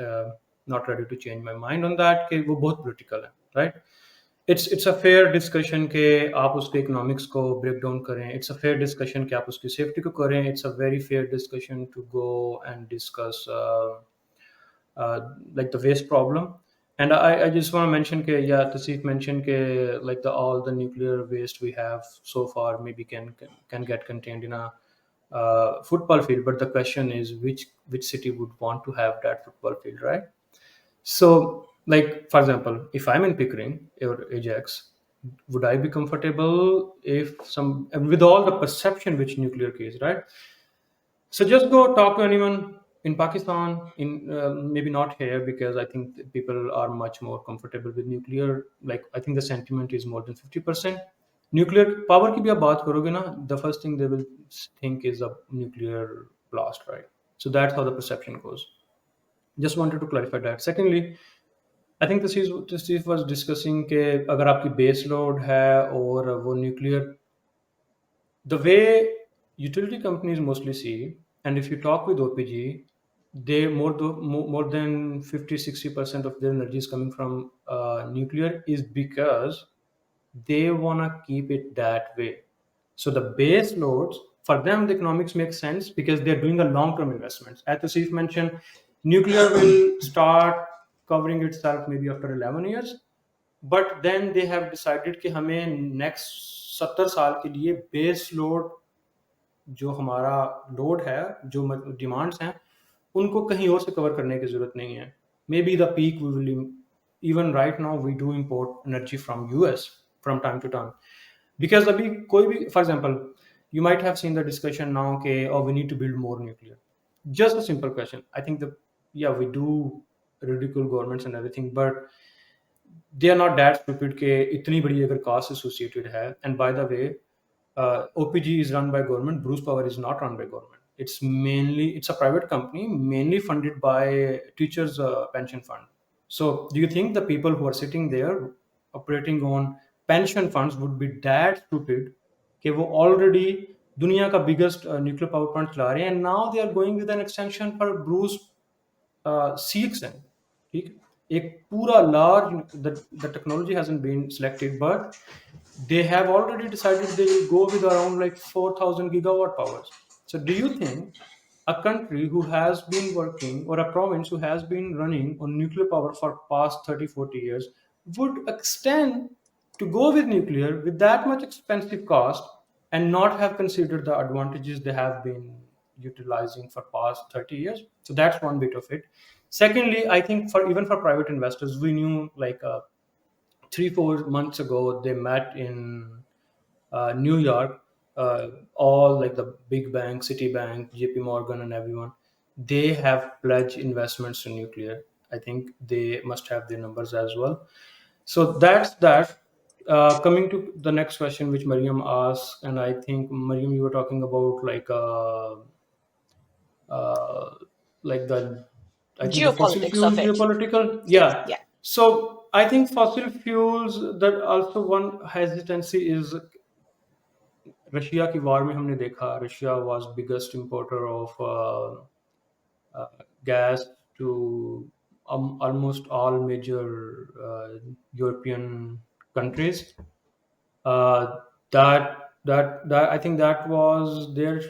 not ready to change my mind on that, कि वो बहुत political है, right? It's a fair discussion कि आप उसके economics को break down करें. It's a fair discussion कि आप उसकी safety को करें. It's a very fair discussion to go and discuss like the waste problem. And I just want to mention ke, yeah, Tasif mentioned ke, like the all the nuclear waste we have so far maybe can get contained in a football field. But the question is which city would want to have that football field, right? So, like for example, if I'm in Pickering or Ajax, would I be comfortable if some with all the perception which nuclear case, right? So just go talk to anyone in Pakistan, in maybe not here because I think that people are much more comfortable with nuclear. Like I think the sentiment is more than 50%. Nuclear power की भी आप बात करोगे ना, the first thing they will think is a nuclear blast, right? So that's how the perception goes. Just wanted to clarify that. Secondly, I think this was discussing कि अगर आपकी base load है और वो nuclear, the way utility companies mostly see, and if you talk with OPG, they more than 50-60% of their energy is coming from nuclear is because they want to keep it that way. So the base loads for them, the economics makes sense because they're doing a long-term investments. As Asif mentioned, nuclear will start covering itself maybe after 11 years, but then they have decided कि हमें next 70 साल के लिए base load जो हमारा load है, जो demands हैं, उनको कहीं और से कवर करने की ज़रूरत नहीं है. Maybe the peak we will, even right now we do import energy from US from time to time, because अभी कोई भी, for example, you might have seen the discussion now, okay, oh, we need to build more nuclear. Just a simple question. I think yeah, we do ridicule governments and everything, but they are not that stupid कि इतनी बड़ी अगर cost associated है. And by the way, OPG is run by government. Bruce Power is not run by government. It's a private company mainly funded by teachers pension fund. So do you think the people who are sitting there operating on pension funds would be that stupid कि वो already दुनिया का biggest nuclear power plant चला रहे हैं, and now they are going with an extension for Bruce सीक्स हैं, ठीक है, एक पूरा large, the technology hasn't been selected, but they have already decided they will go with around like 4,000 gigawatt powers. So do you think a country who has been working, or a province who has been running on nuclear power for past 30-40 years, would extend to go with nuclear with that much expensive cost and not have considered the advantages they have been utilizing for past 30 years? So that's one bit of it. Secondly, I think for even for private investors, we knew like 3-4 months ago they met in New York, all like the big banks, Citibank, JP Morgan, and everyone, they have pledged investments in nuclear. I think they must have their numbers as well. So that's that. Coming to the next question, which Mariam asked, and I think Mariam, you were talking about uh, like the, I think the fossil Geopolitics of fuels it. geopolitical, Yes, yeah. yeah. So I think fossil fuels, that also one hesitancy is Russia की वार में हमने देखा, Russia was biggest importer of gas to almost all major European countries. That that I think that was their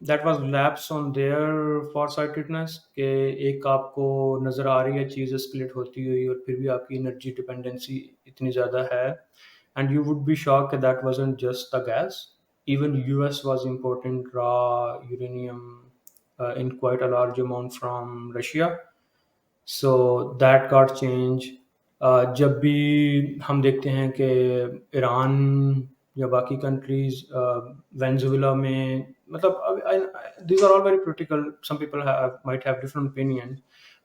that was lapse on their foresightedness कि एक आपको नज़र आ रही है चीज़ escalate होती हुई और फिर भी आपकी energy dependency इतनी ज़्यादा है, and you would be shocked that that wasn't just the gas. Even US was importing raw uranium in quite a large amount from Russia. So that got change. जब भी हम देखते हैं कि ईरान या बाकी कंट्रीज वेनेजुएला में मतलब these are all very political. Some people might have different opinions,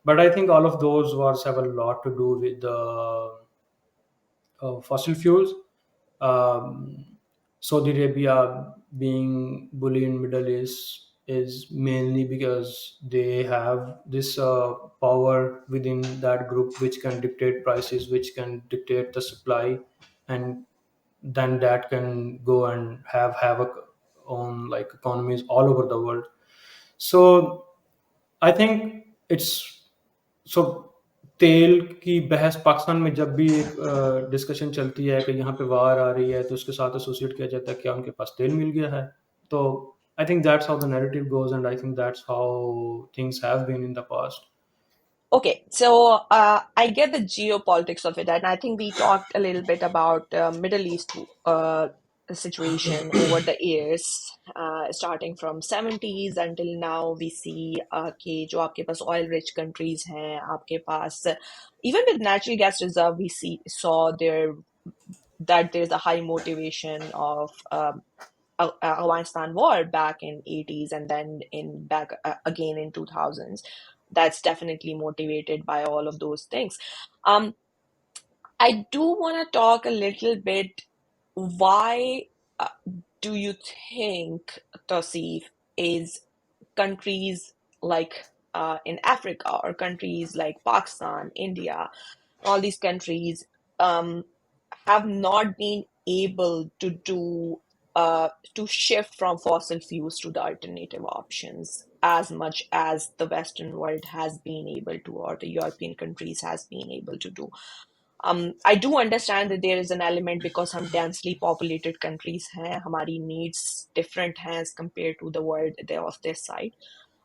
but I think all of those wars have a lot to do with the fossil fuels. Um, Saudi Arabia being bully in Middle East is mainly because they have this power within that group which can dictate prices, which can dictate the supply, and then that can go and have havoc on like economies all over the world. So I think it's so तेल की बहस पाकिस्तान में जब भी एक discussion चलती है कि यहाँ पे वार आ रही है तो उसके साथ एसोसिएट किया जाता है क्या उनके पास तेल मिल गया है। तो आई think that's how the narrative goes and I think that's how things have been in the past. Okay, so I get the geopolitics of it, and I think we talked a little bit about Middle East situation over the years, starting from 70s until now. We see कि जो आपके पास oil rich countries हैं, आपके पास even with natural gas reserve, we saw there that there's a high motivation of Afghanistan war back in 80s and then in back again in 2000s. That's definitely motivated by all of those things. Um, I do want to talk a little bit. Why do you think, Tosif, is countries like in Africa or countries like Pakistan, India, all these countries um, have not been able to do to shift from fossil fuels to the alternative options as much as the Western world has been able to, or the European countries has been able to do. I do understand that there is an element because हम densely populated countries हैं, हमारी needs different हैं as compared to the world they of this side.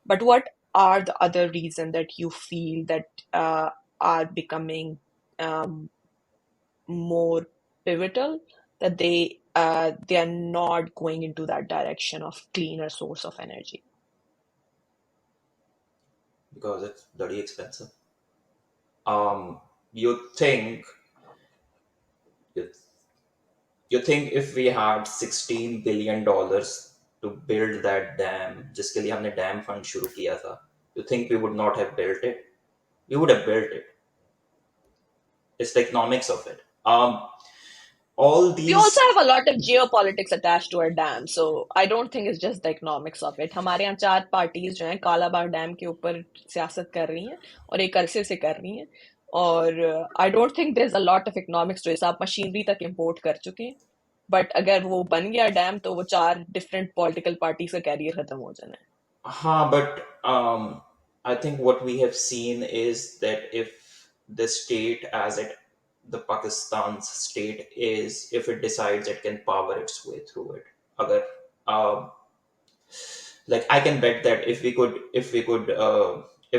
But what are the other reasons that you feel that are becoming more pivotal, that they are not going into that direction of cleaner source of energy? because it's bloody expensive. You think you, you think if we had $16 billion to build that dam, जिसके लिए हमने dam fund शुरू किया था, you think we would not have built it? We would have built it. It's the economics of it. All We also these, have a lot of geopolitics attached to our dam, so I don't think it's just the economics of it. हमारे यहाँ चार parties जो हैं Kalabagh dam के ऊपर सियासत कर रही हैं और एक अरसे से कर रही हैं, और I don't think there is a lot of economics to it. आप मशीनरी तक इंपोर्ट कर चुके हैं, बट अगर वो बन गया डैम तो वो चार डिफरेंट पॉलिटिकल पार्टीज का कैरियर खत्म हो जाना है। but I think what we have seen is that if the state, as it, the Pakistan's state is, if it decides it can power its way through it, agar, um, like I can bet that if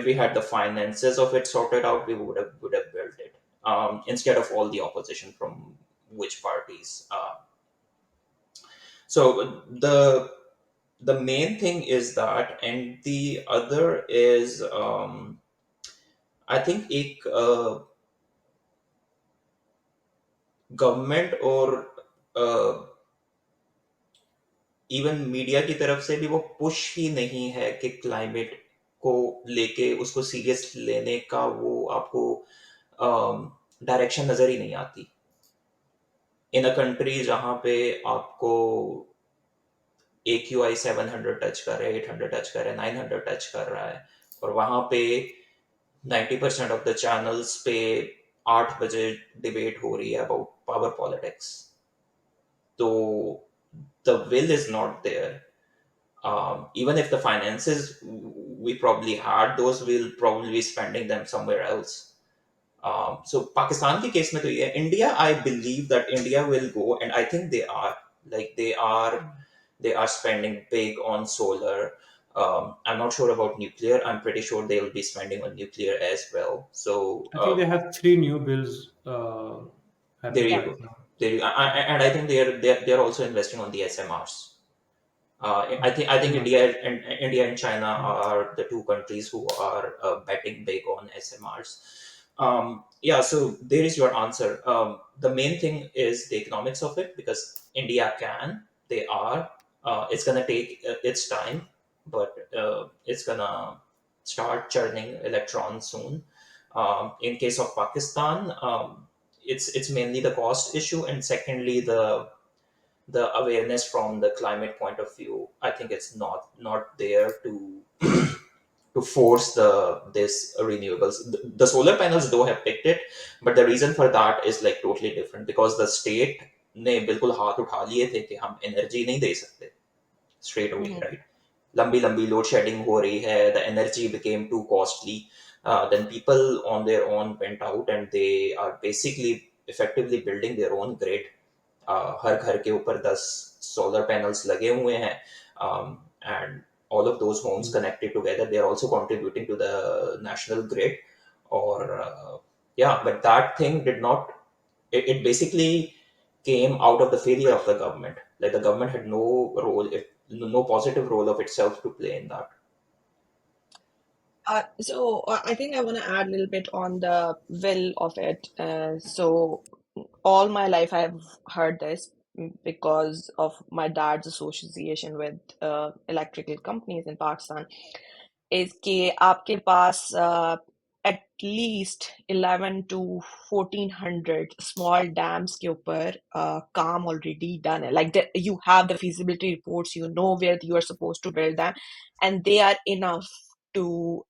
we had the finances of it sorted out, we would have built it, instead of all the opposition from which parties. So the main thing is that, and the other is, I think एक government और even media की तरफ से भी वो push ही नहीं है कि क्लाइमेट को लेके उसको सीरियस लेने का वो आपको डायरेक्शन नजर ही नहीं आती। इन अ कंट्री जहाँ पे आपको AQI 700 टच कर रहा है, 800 टच कर रहा है, 900 टच कर रहा है, और वहां पे 90% ऑफ द चैनल्स पे 8 बजे डिबेट हो रही है अबाउट पावर पॉलिटिक्स, तो the will is not there. Even if the finances we probably had those, we'll probably be spending them somewhere else. So Pakistan के केस में तो ये, India, I believe that India will go, and I think they are. Like they are spending big on solar. I'm not sure about nuclear. I'm pretty sure they'll be spending on nuclear as well. So I think they have three new bills there happening you Yeah. right go. now. And I think they're also investing on the SMRs. I think India and China are the two countries who are betting big on SMRs. Yeah, so there is your answer. The main thing is the economics of it, because India can, they are. It's gonna take its time, but it's gonna start churning electrons soon. In case of Pakistan, it's mainly the cost issue, and secondly the awareness from the climate point of view. I think it's not there to force this renewables. The solar panels though have picked it, but the reason for that is like totally different, because the state ने बिल्कुल हाथ उठा लिए थे कि हम energy नहीं दे सकते straight away, Hmm. right? लंबी लंबी लोड शेडिंग हो रही है, the energy became too costly. Then people on their own went out and they are basically effectively building their own grid. हर घर के ऊपर 10 solar panels लगे हुए हैं, and all of those homes connected together, they are also contributing to the national grid. Or yeah, but that thing did not, it basically came out of the failure of the government. Like the government had no role, if no positive role of itself to play in that. I think I want to add a little bit on the will of it. So all my life I've heard this because of my dad's association with electrical companies in Pakistan. Is कि आपके पास at least 11 to 1400 small dams के ऊपर काम already done है. Like you have the feasibility reports, you know where you are supposed to build them, and they are enough to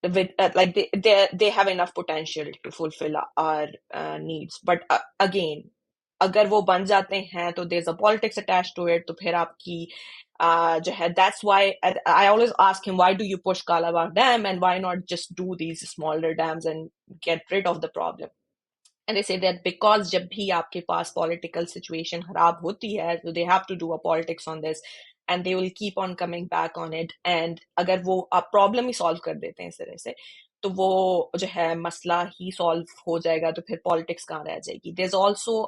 with like they have enough potential to fulfill our needs. But again, अगर वो बन जाते हैं तो there's a politics attached to it, तो फिर आपकी जो है, that's why I always ask him, why do you push Kalabagh Dam and why not just do these smaller dams and get rid of the problem. And they say that because जब भी आपके पास political situation खराब होती है, so they have to do a politics on this, and they will keep on coming back on it. And अगर वो आप problem ही solve कर देते हैं इस तरह से, तो वो जो है मसला ही solve हो जाएगा, तो फिर politics कहाँ रह जाएगी. There's also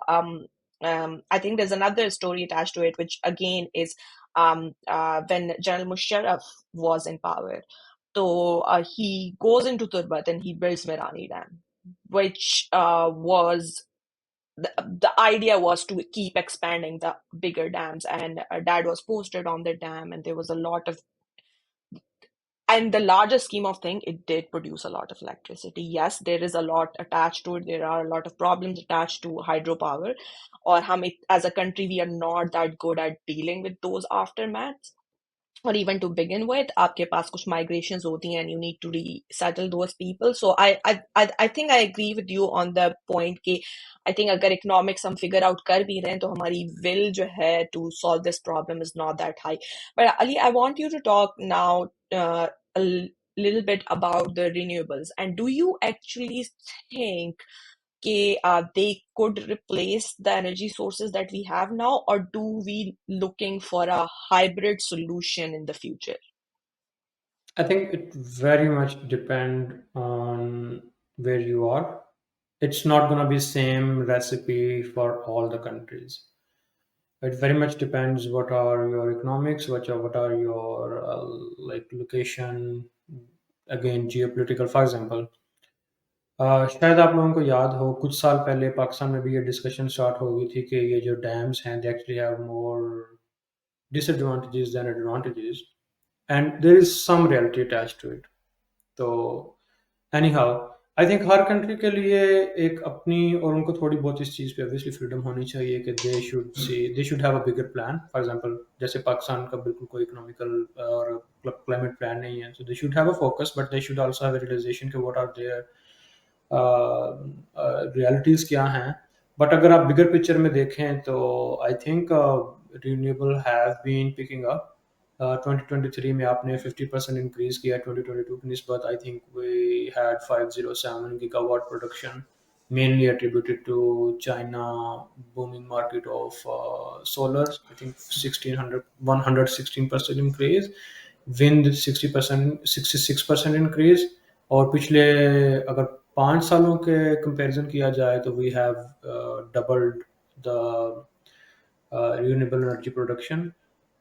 I think there's another story attached to it, which again is when General Musharraf was in power. So he goes into Turbat and he builds Mirani Dam, which was the idea was to keep expanding the bigger dams. And dad was posted on the dam, and there was a lot of, and the larger scheme of thing, it did produce a lot of electricity. Yes, there is a lot attached to it. There are a lot of problems attached to hydropower, or as a country we are not that good at dealing with those aftermaths. Or even to begin with, आपके पास कुछ migrations होती हैं and you need to resettle those people. So I think I agree with you on the point कि I think अगर economics हम figure out कर भी रहे हैं तो हमारी will जो है to solve this problem is not that high. But Ali, I want you to talk now little bit about the renewables. And do you actually think they could replace the energy sources that we have now, or do we looking for a hybrid solution in the future? I think it very much depend on where you are. It's not gonna be same recipe for all the countries. It very much depends what are your economics, what are your like location, again geopolitical. For example, शायद आप लोगों को याद हो कुछ साल पहले पाकिस्तान में भी ये डिस्कशन स्टार्ट हो गई थी कि ये जो डैम्स हैं they actually have more disadvantages than advantages, and there is some reality attached to it. तो any how I think her country के लिए एक अपनी और उनको थोड़ी बहुत इस चीज़ पे ऑब्वियसली फ्रीडम होनी चाहिए कि दे should have a bigger plan. For example जैसे पाकिस्तान का बिल्कुल कोई इकोनॉमिकल और क्लाइमेट प्लान नहीं है, so they should have a focus but they should also have a realisation कि व्हाट आर देयर रियलिटीज़ क्या हैं. बट अगर आप बिगर पिक्चर में देखें तो आई think renewable have been picking up. 2023 में आपने 50% इंक्रीज किया 2022 की निस्बत. I think we had 507 gigawatt production mainly attributed to China booming market of solar. I think 1600 116% increase, wind 60%, 66% increase. और पिछले अगर 5 सालों के कंपैरिजन किया जाए तो we have doubled the renewable energy production.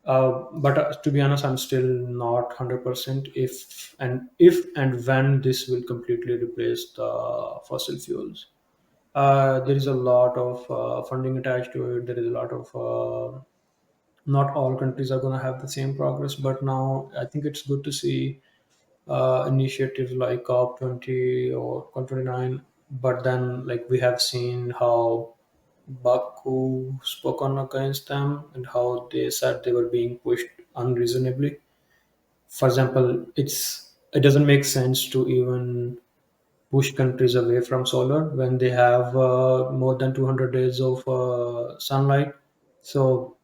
But to be honest, I'm still not 100% if and when this will completely replace the fossil fuels. There is a lot of funding attached to it. There is a lot of not all countries are going to have the same progress, but now I think it's good to see initiatives like COP20 or COP29. But then, like we have seen how Baku spoke on against them and how they said they were being pushed unreasonably. For example, it doesn't make sense to even push countries away from solar when they have more than 200 days of sunlight. So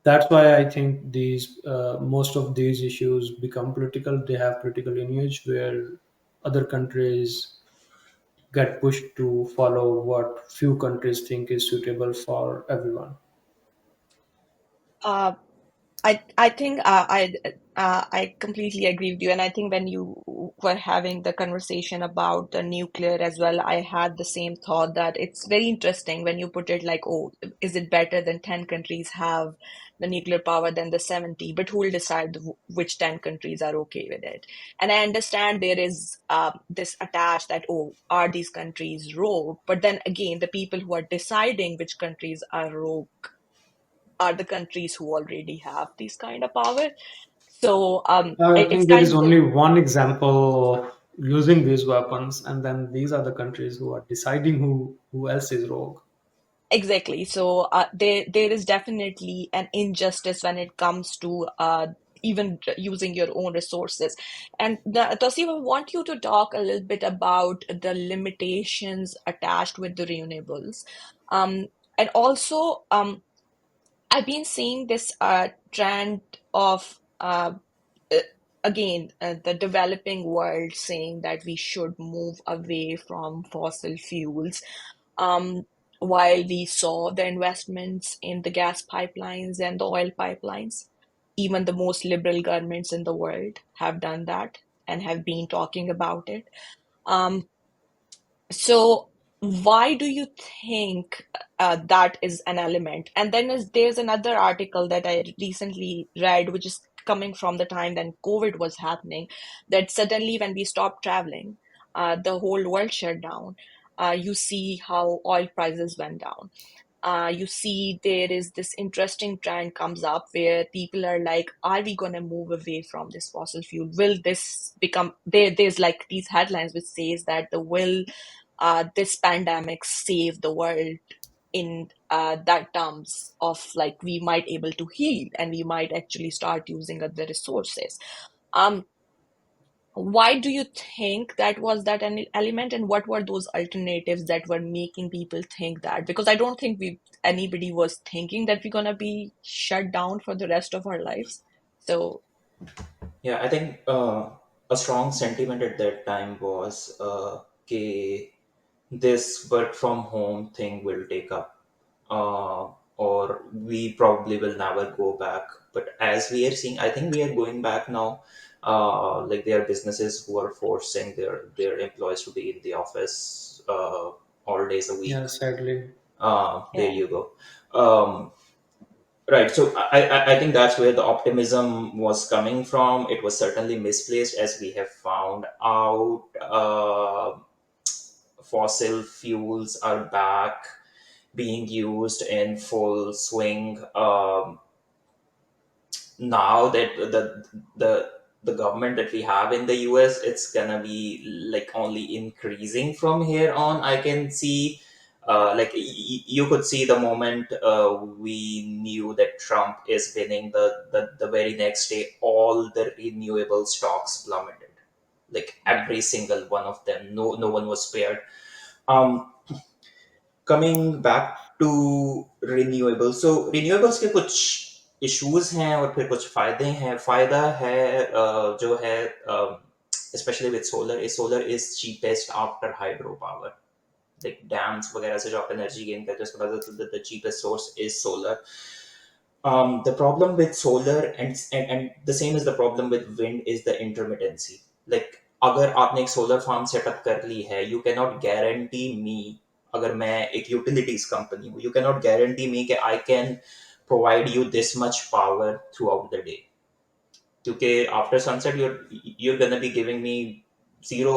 that's why I think these most of these issues become political. They have political lineage where other countries get pushed to follow what few countries think is suitable for everyone. Uh, I think I completely agree with you, and I think when you were having the conversation about the nuclear as well, I had the same thought that it's very interesting when you put it like, oh, is it better than 10 countries have the nuclear power than the 70? But who will decide which 10 countries are okay with it? And I understand there is this attached that, oh, are these countries rogue? But then again, the people who are deciding which countries are rogue are the countries who already have this kind of power. So I it's think there is kind of only one example of using these weapons, and then these are the countries who are deciding who else is rogue. exactly. So there is definitely an injustice when it comes to even using your own resources. And Tosif, I want you to talk a little bit about the limitations attached with the renewables. Um, and also, I've been seeing this trend of uh, again, the developing world saying that we should move away from fossil fuels. Um, while we saw the investments in the gas pipelines and the oil pipelines, even the most liberal governments in the world have done that and have been talking about it. Um, so why do you think that is an element? And then there's another article that I recently read, which is coming from the time when COVID was happening, that suddenly when we stopped traveling, the whole world shut down. You see how oil prices went down. You see there is this interesting trend comes up where people are like, are we going to move away from this fossil fuel? Will this become there's like these headlines which says that the will this pandemic save the world in that terms of like we might able to heal and we might actually start using other resources. Um, why do you think that was that an element, and what were those alternatives that were making people think that? Because I don't think we anybody was thinking that we're gonna be shut down for the rest of our lives. So Yeah, I think a strong sentiment at that time was okay, this work from home thing will take up, or we probably will never go back. But as we are seeing, I think we are going back now. Like there are businesses who are forcing their employees to be in the office all days a week. Yeah, sadly. There yeah. you go. Right. So I think that's where the optimism was coming from. It was certainly misplaced, as we have found out. Fossil fuels are back being used in full swing. Now that the the government that we have in the US, it's gonna be like only increasing from here on. I can see, like you could see the moment we knew that Trump is winning, the very next day, all the renewable stocks plummeted. Like every single one of them, no one was spared. Um, coming back to renewables, so renewables के कुछ issues हैं और फिर कुछ फायदे हैं. फायदा है जो है, especially with solar, is solar is cheapest after hydro power. Like dams वगैरह से जो आप एनर्जी गेन करते हैं, उसके बाद the cheapest source is solar. The problem with solar and the same as the problem with wind is the intermittency. Like अगर आपने एक सोलर फार्म सेटअप कर ली है, यू कैन नॉट गारंटी मी, अगर मैं एक यूटिलिटीज कंपनी हूँ, यू कैन नॉट गारंटी मी कि I can provide you this much power throughout the day, क्योंकि after sunset you're gonna be giving me 0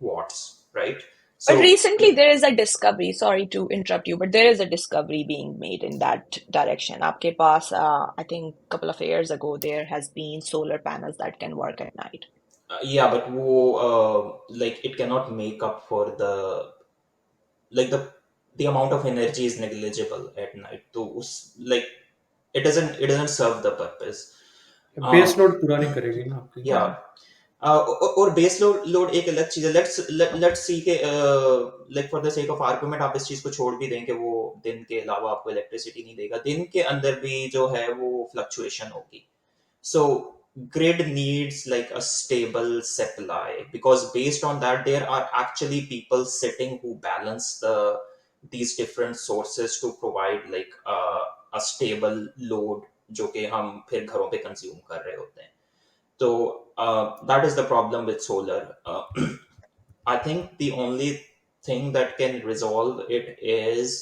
watts, right? But So recently there is a discovery, sorry to interrupt you, but there is a discovery being made in that direction. आपके पास, I think a couple of years ago, there has been solar panels that can work at night. yeah, but वो like it cannot make up for like the amount of energy is negligible at night. तो उस like it doesn't serve the purpose. Base uh, load पूरा नहीं करेगी ना आपकी। yeah. और base load एक अलग चीज है. लेट्स सी के like for the sake of argument आप इस चीज को छोड़ भी दें कि वो दिन के अलावा आपको इलेक्ट्रिसिटी नहीं देगा, दिन के अंदर भी जो है वो फ्लक्चुएशन होगी. So grid needs like a stable supply, because based on that there are actually people sitting who balance these different sources to provide like a stable load जो कि हम फिर घरों पे कंज्यूम कर रहे होते हैं. So that is the problem with solar. I think the only thing that can resolve it is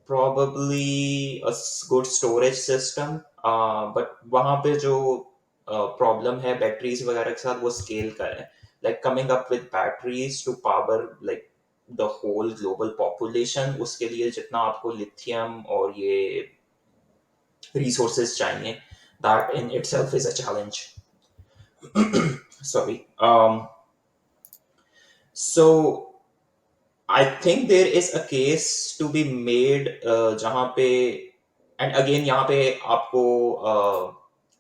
probably good storage system. But वहाँ पे जो problem है batteries वगैरह के साथ, वो scale का है. Like coming up with batteries to power like the whole global population, उसके लिए जितना आपको lithium और ये resources चाहिए, that in itself is a challenge. Sorry. So I think there is a case to be made जहाँ पे, and again यहाँ पे आपको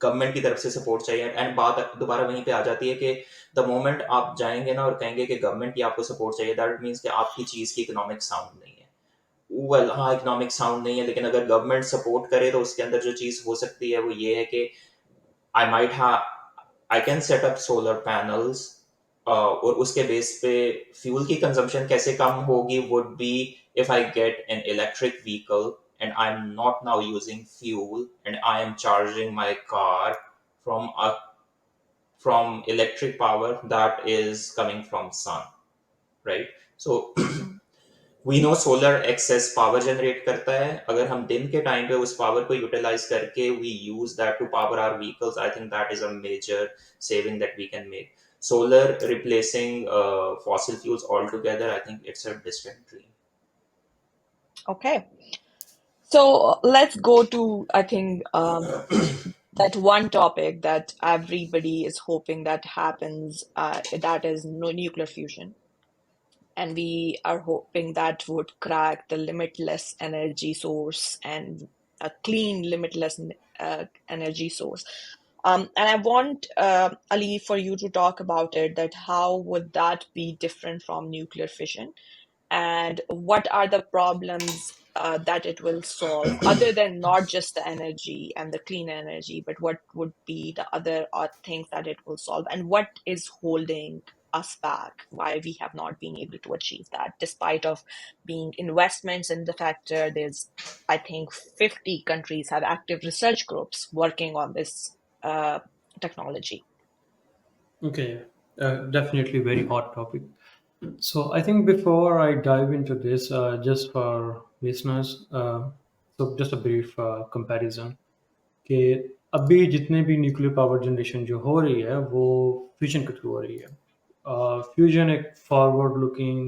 गवर्नमेंट की तरफ से सपोर्ट चाहिए, एंड बात दोबारा वहीं पे आ जाती है कि द मोमेंट आप जाएंगे ना और कहेंगे कि गवर्नमेंट की आपको सपोर्ट चाहिए, दैट मीन्स कि आपकी चीज की इकोनॉमिक साउंड नहीं है. वेल हाँ, इकोनॉमिक साउंड नहीं है, लेकिन अगर गवर्नमेंट सपोर्ट करे तो उसके अंदर जो चीज हो सकती है वो ये है कि I might have I can set up solar panels, और उसके बेस पे फ्यूल की कंजम्पशन कैसे कम होगी would be if I get an electric vehicle and I'm not now using fuel and I am charging my car from a from electric power that is coming from sun, right? So Mm. We know solar excess power generate करता है. अगर हम दिन के time पे उस power को utilise करके we use that to power our vehicles, I think that is a major saving that we can make. Solar replacing fossil fuels altogether, I think it's a distant dream. Okay. So let's go to, I think, that one topic that everybody is hoping that happens, that is nuclear fusion. And we are hoping that would crack the limitless energy source and a clean, limitless energy source. And I want, Ali, for you to talk about it, that how would that be different from nuclear fission? And what are the problems that it will solve, other than not just the energy and the clean energy, but what would be the other things that it will solve, and what is holding us back, why we have not been able to achieve that, despite of being investments in the factor. There's, I think, 50 countries have active research groups working on this technology. Okay, definitely very hot topic. So I think before I dive into this, just for listeners, so just a brief comparison कि अभी जितने भी nuclear power generation जो हो रही है वो fusion के थ्रू हो रही है। फ्यूजन एक forward looking,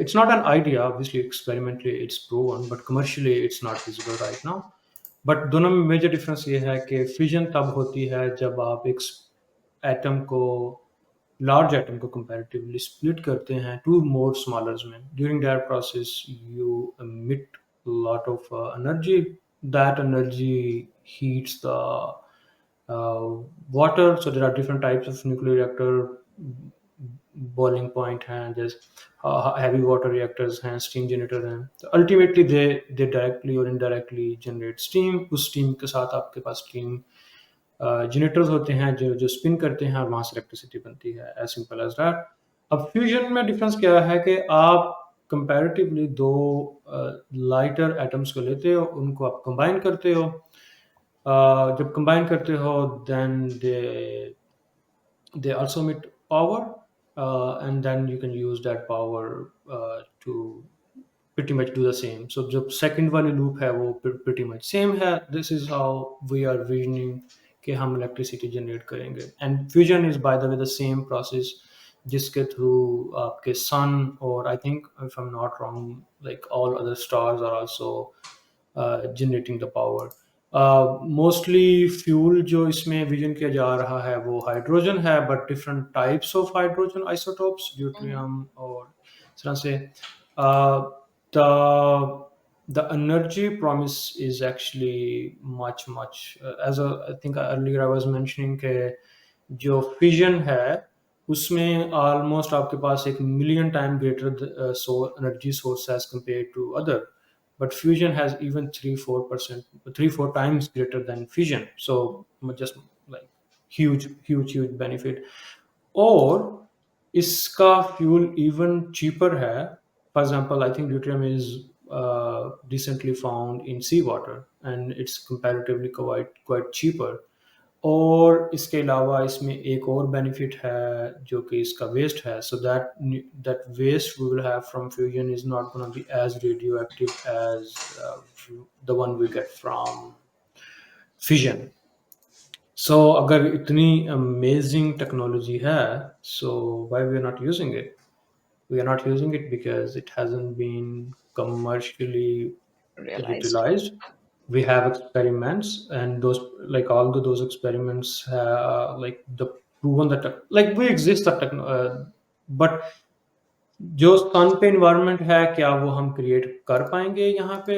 it's not an idea, obviously experimentally it's proven, but commercially it's not visible right now. But दोनों में मेजर डिफरेंस ये है कि फ्यूजन तब होती है जब आप एक एटम को, लार्ज एटम को कंपैरेटिवली स्प्लिट करते हैं टू मोर स्मॉलर्स में. During that process you emit lot of energy. That energy heats the water. So there are different types of nuclear reactor. Boiling point हैं, जैसे heavy water reactors हैं, steam generator हैं. So ultimately they directly or indirectly generate steam. उस steam के साथ आपके पास steam generators होते हैं जो spin करते हैं और वहाँ से electricity बनती है. As simple as that. अब फ्यूजन में डिफरेंस क्या है कि आप कंपैरेटिवली दो लाइटर एटम्स को लेते हो, उनको आप कंबाइन करते हो। जब कंबाइन करते हो, then they also emit power, and then you can use that power to pretty much do the same. So the second वाली loop है वो pretty much same है. This is how we are visioning कि हम electricity generate करेंगे. And fusion is by the way the same process जिसके through आपके sun, or I think if I'm not wrong, like all other stars are also generating the power. Mostly fuel जो इसमें vision किया जा रहा है वो हाइड्रोजन है, but different types of hydrogen isotopes, Mhm. Deuterium और इस तरह से। the energy promise is actually much as I think earlier I was mentioning के जो फिजन है उसमें ऑलमोस्ट आपके पास एक million time greater energy source as compare to other, but fusion has even 3-4 times greater than fission. So just like huge benefit. और इसका fuel even cheaper है। For example, I think deuterium is recently found in seawater, and it's comparatively quite cheaper. और इसके अलावा इसमें एक और benefit है जो कि इसका वेस्ट है, so that waste we will have from fusion is not gonna be as radioactive as the one we get from fission. So अगर इतनी अमेजिंग टेक्नोलॉजी है, so why we are not using it? We are not using it because it hasn't been commercially Realized. utilized. We have experiments, and those, like although those experiments like the proven that like we exist that but जो सन पे environment है क्या वो हम create कर पाएंगे यहाँ पे?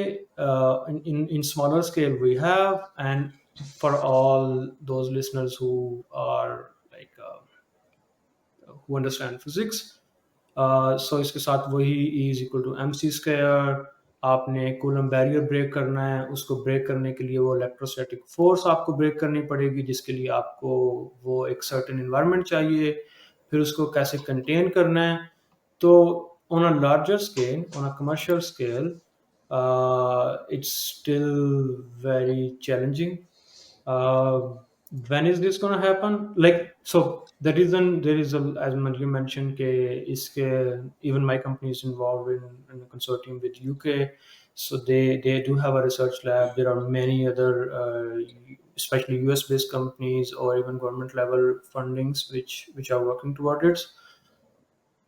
In smaller scale we have, and for all those listeners who are like who understand physics. So इसके साथ वही E is equal to M C square. आपने कूलम बैरियर ब्रेक करना है, उसको ब्रेक करने के लिए वो इलेक्ट्रोस्टैटिक फोर्स आपको ब्रेक करनी पड़ेगी, जिसके लिए आपको वो एक सर्टेन इन्वायरमेंट चाहिए। फिर उसको कैसे कंटेन करना है, तो on a larger scale, on a commercial scale, it's still very challenging. Uh, when is this going to happen? Like, so the reason there is a, as you mentioned, ke iske, even my company is involved in a consortium with UK, so they do have a research lab. There are many other, especially US based companies or even government level fundings which are working toward it.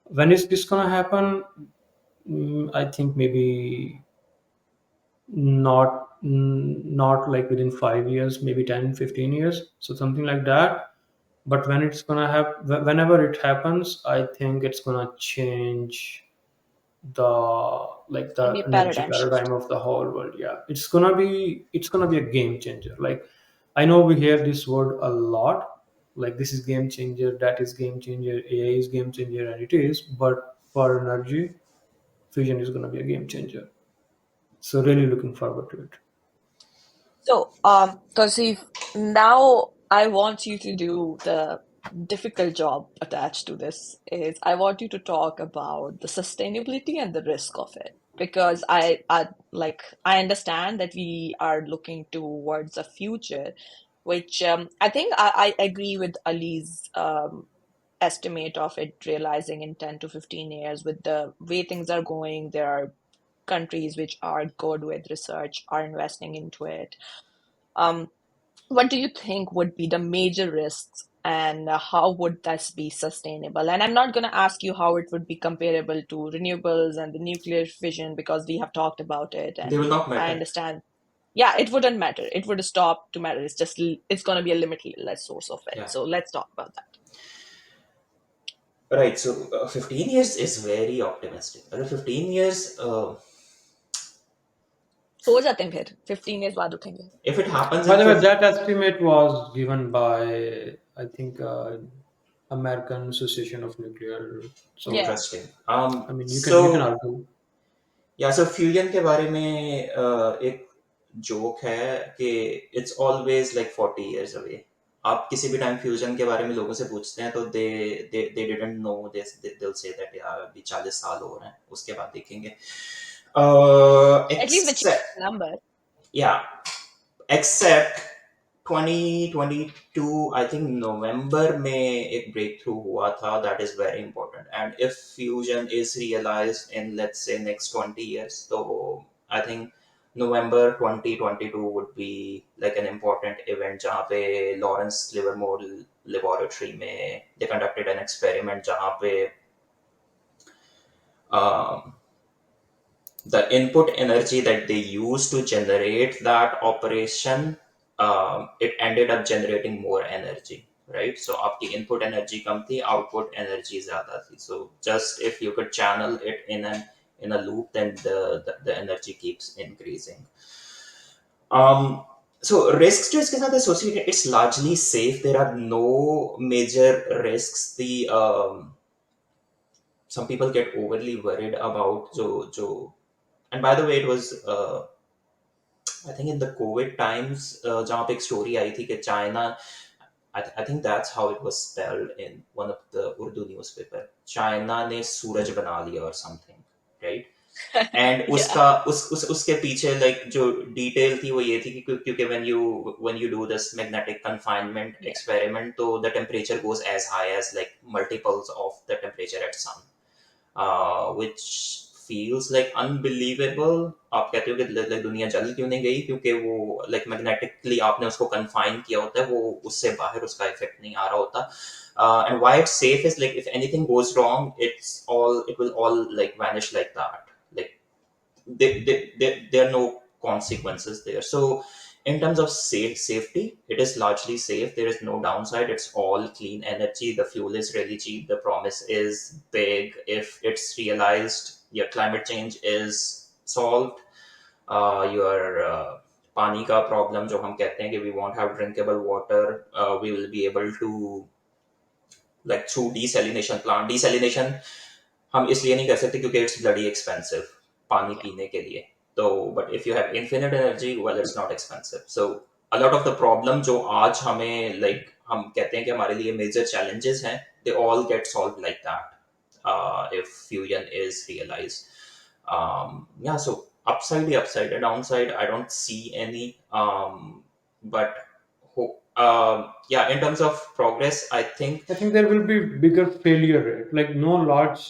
When is this gonna happen? I think maybe not like within 5 years, maybe 10, 15 years, so something like that. But when it's gonna happen, whenever it happens, I think it's gonna change the like It'll the be a energy paradigm paradigm shift. of the whole world. Yeah, it's gonna be a game changer. Like, I know we hear this word a lot, like this is game changer, that is game changer, AI is game changer, and it is, but for energy, fusion is gonna be a game changer. So really looking forward to it. So, Tausif, now I want you to do the difficult job attached to this is I want you to talk about the sustainability and the risk of it. Because I understand that we are looking towards a future, which I think I agree with Ali's estimate of it realizing in 10 to 15 years with the way things are going. There are countries which are good with research, are investing into it. Um, what do you think would be the major risks and how would this be sustainable? And I'm not going to ask you how it would be comparable to renewables and the nuclear fission because we have talked about it They will and not I matter. understand. Yeah, it wouldn't matter. It would stop to matter. It's just, it's going to be a limitless source of it. Yeah. So let's talk about that. Right. So 15 years is very optimistic. 15 years, सो जाते हैं फिर 15 years बाद उठेंगे. if it happens By in the way, 50, that estimate was given by, I think, American Association of Nuclear. So, Yeah. interesting. I mean, you can So argue. या सो fusion के बारे में एक जोक है कि it's always like 40 years away. आप किसी भी टाइम फ्यूजन के बारे में लोगों से पूछते हैं तो they didn't know this, they will say that यार अभी 40 साल हो रहे हैं, उसके बाद देखेंगे। At least the change except in number. या एक्सेप्ट 2022 आई थिंक नवंबर में एक ब्रेक थ्रू हुआ था, that is very important, and if fusion is realised in let's say next 20 years, तो आई थिंक November 2022 would be like an important event जहाँ पे Lawrence Livermore laboratory में they conducted an experiment जहाँ पे um, the input energy that they used to generate that operation, it ended up generating more energy, right? So आपकी input energy कम थी, output energy ज़्यादा थी. So just if you could channel it in a loop, then the energy keeps increasing. Um, so risks जो इसके साथ associated, it's largely safe. There are no major risks. The some people get overly worried about जो and by the way, it was I think in the COVID times, जहाँ पे एक story आई थी कि China, I think that's how it was spelled in one of the Urdu newspaper. China ने सूरज बना लिया or something, right? And Yeah, उसका उसके पीछे लाइक जो डिटेल थी वो ये थी कि क्योंकि when you do this magnetic confinement yeah. experiment, तो the temperature goes as high as like multiples of the temperature at sun, which feels like unbelievable. आप कहते हो कि like, दुनिया जल क्यों नहीं गई, क्योंकि वो like magnetically आपने उसको confine किया होता है, वो उससे बाहर उसका इफेक्ट नहीं आ रहा होता. And why it's safe is like if anything goes wrong, it will all like vanish like that. Like there are no consequences there. So in terms of safety, it is largely safe. There is no downside. It's all clean energy. The fuel is really cheap. The promise is big. If it's realized, your climate change is solved. Your पानी का problem जो हम कहते हैं कि we won't have drinkable water, we will be able to like through desalination plant. Desalination हम इसलिए नहीं कर सकते क्योंकि इट्स ब्लडी एक्सपेंसिव पानी Yeah. पीने के लिए, तो but if you have infinite energy, well it's not expensive. So a lot of the problem जो आज हमें लाइक हम कहते हैं कि हमारे लिए मेजर चैलेंजेस हैं, they all get solve like that if fusion is realized. Yeah, so upside, the upside, the downside, I don't see any. But yeah, in terms of progress, I think, I think there will be bigger failure rate, like no large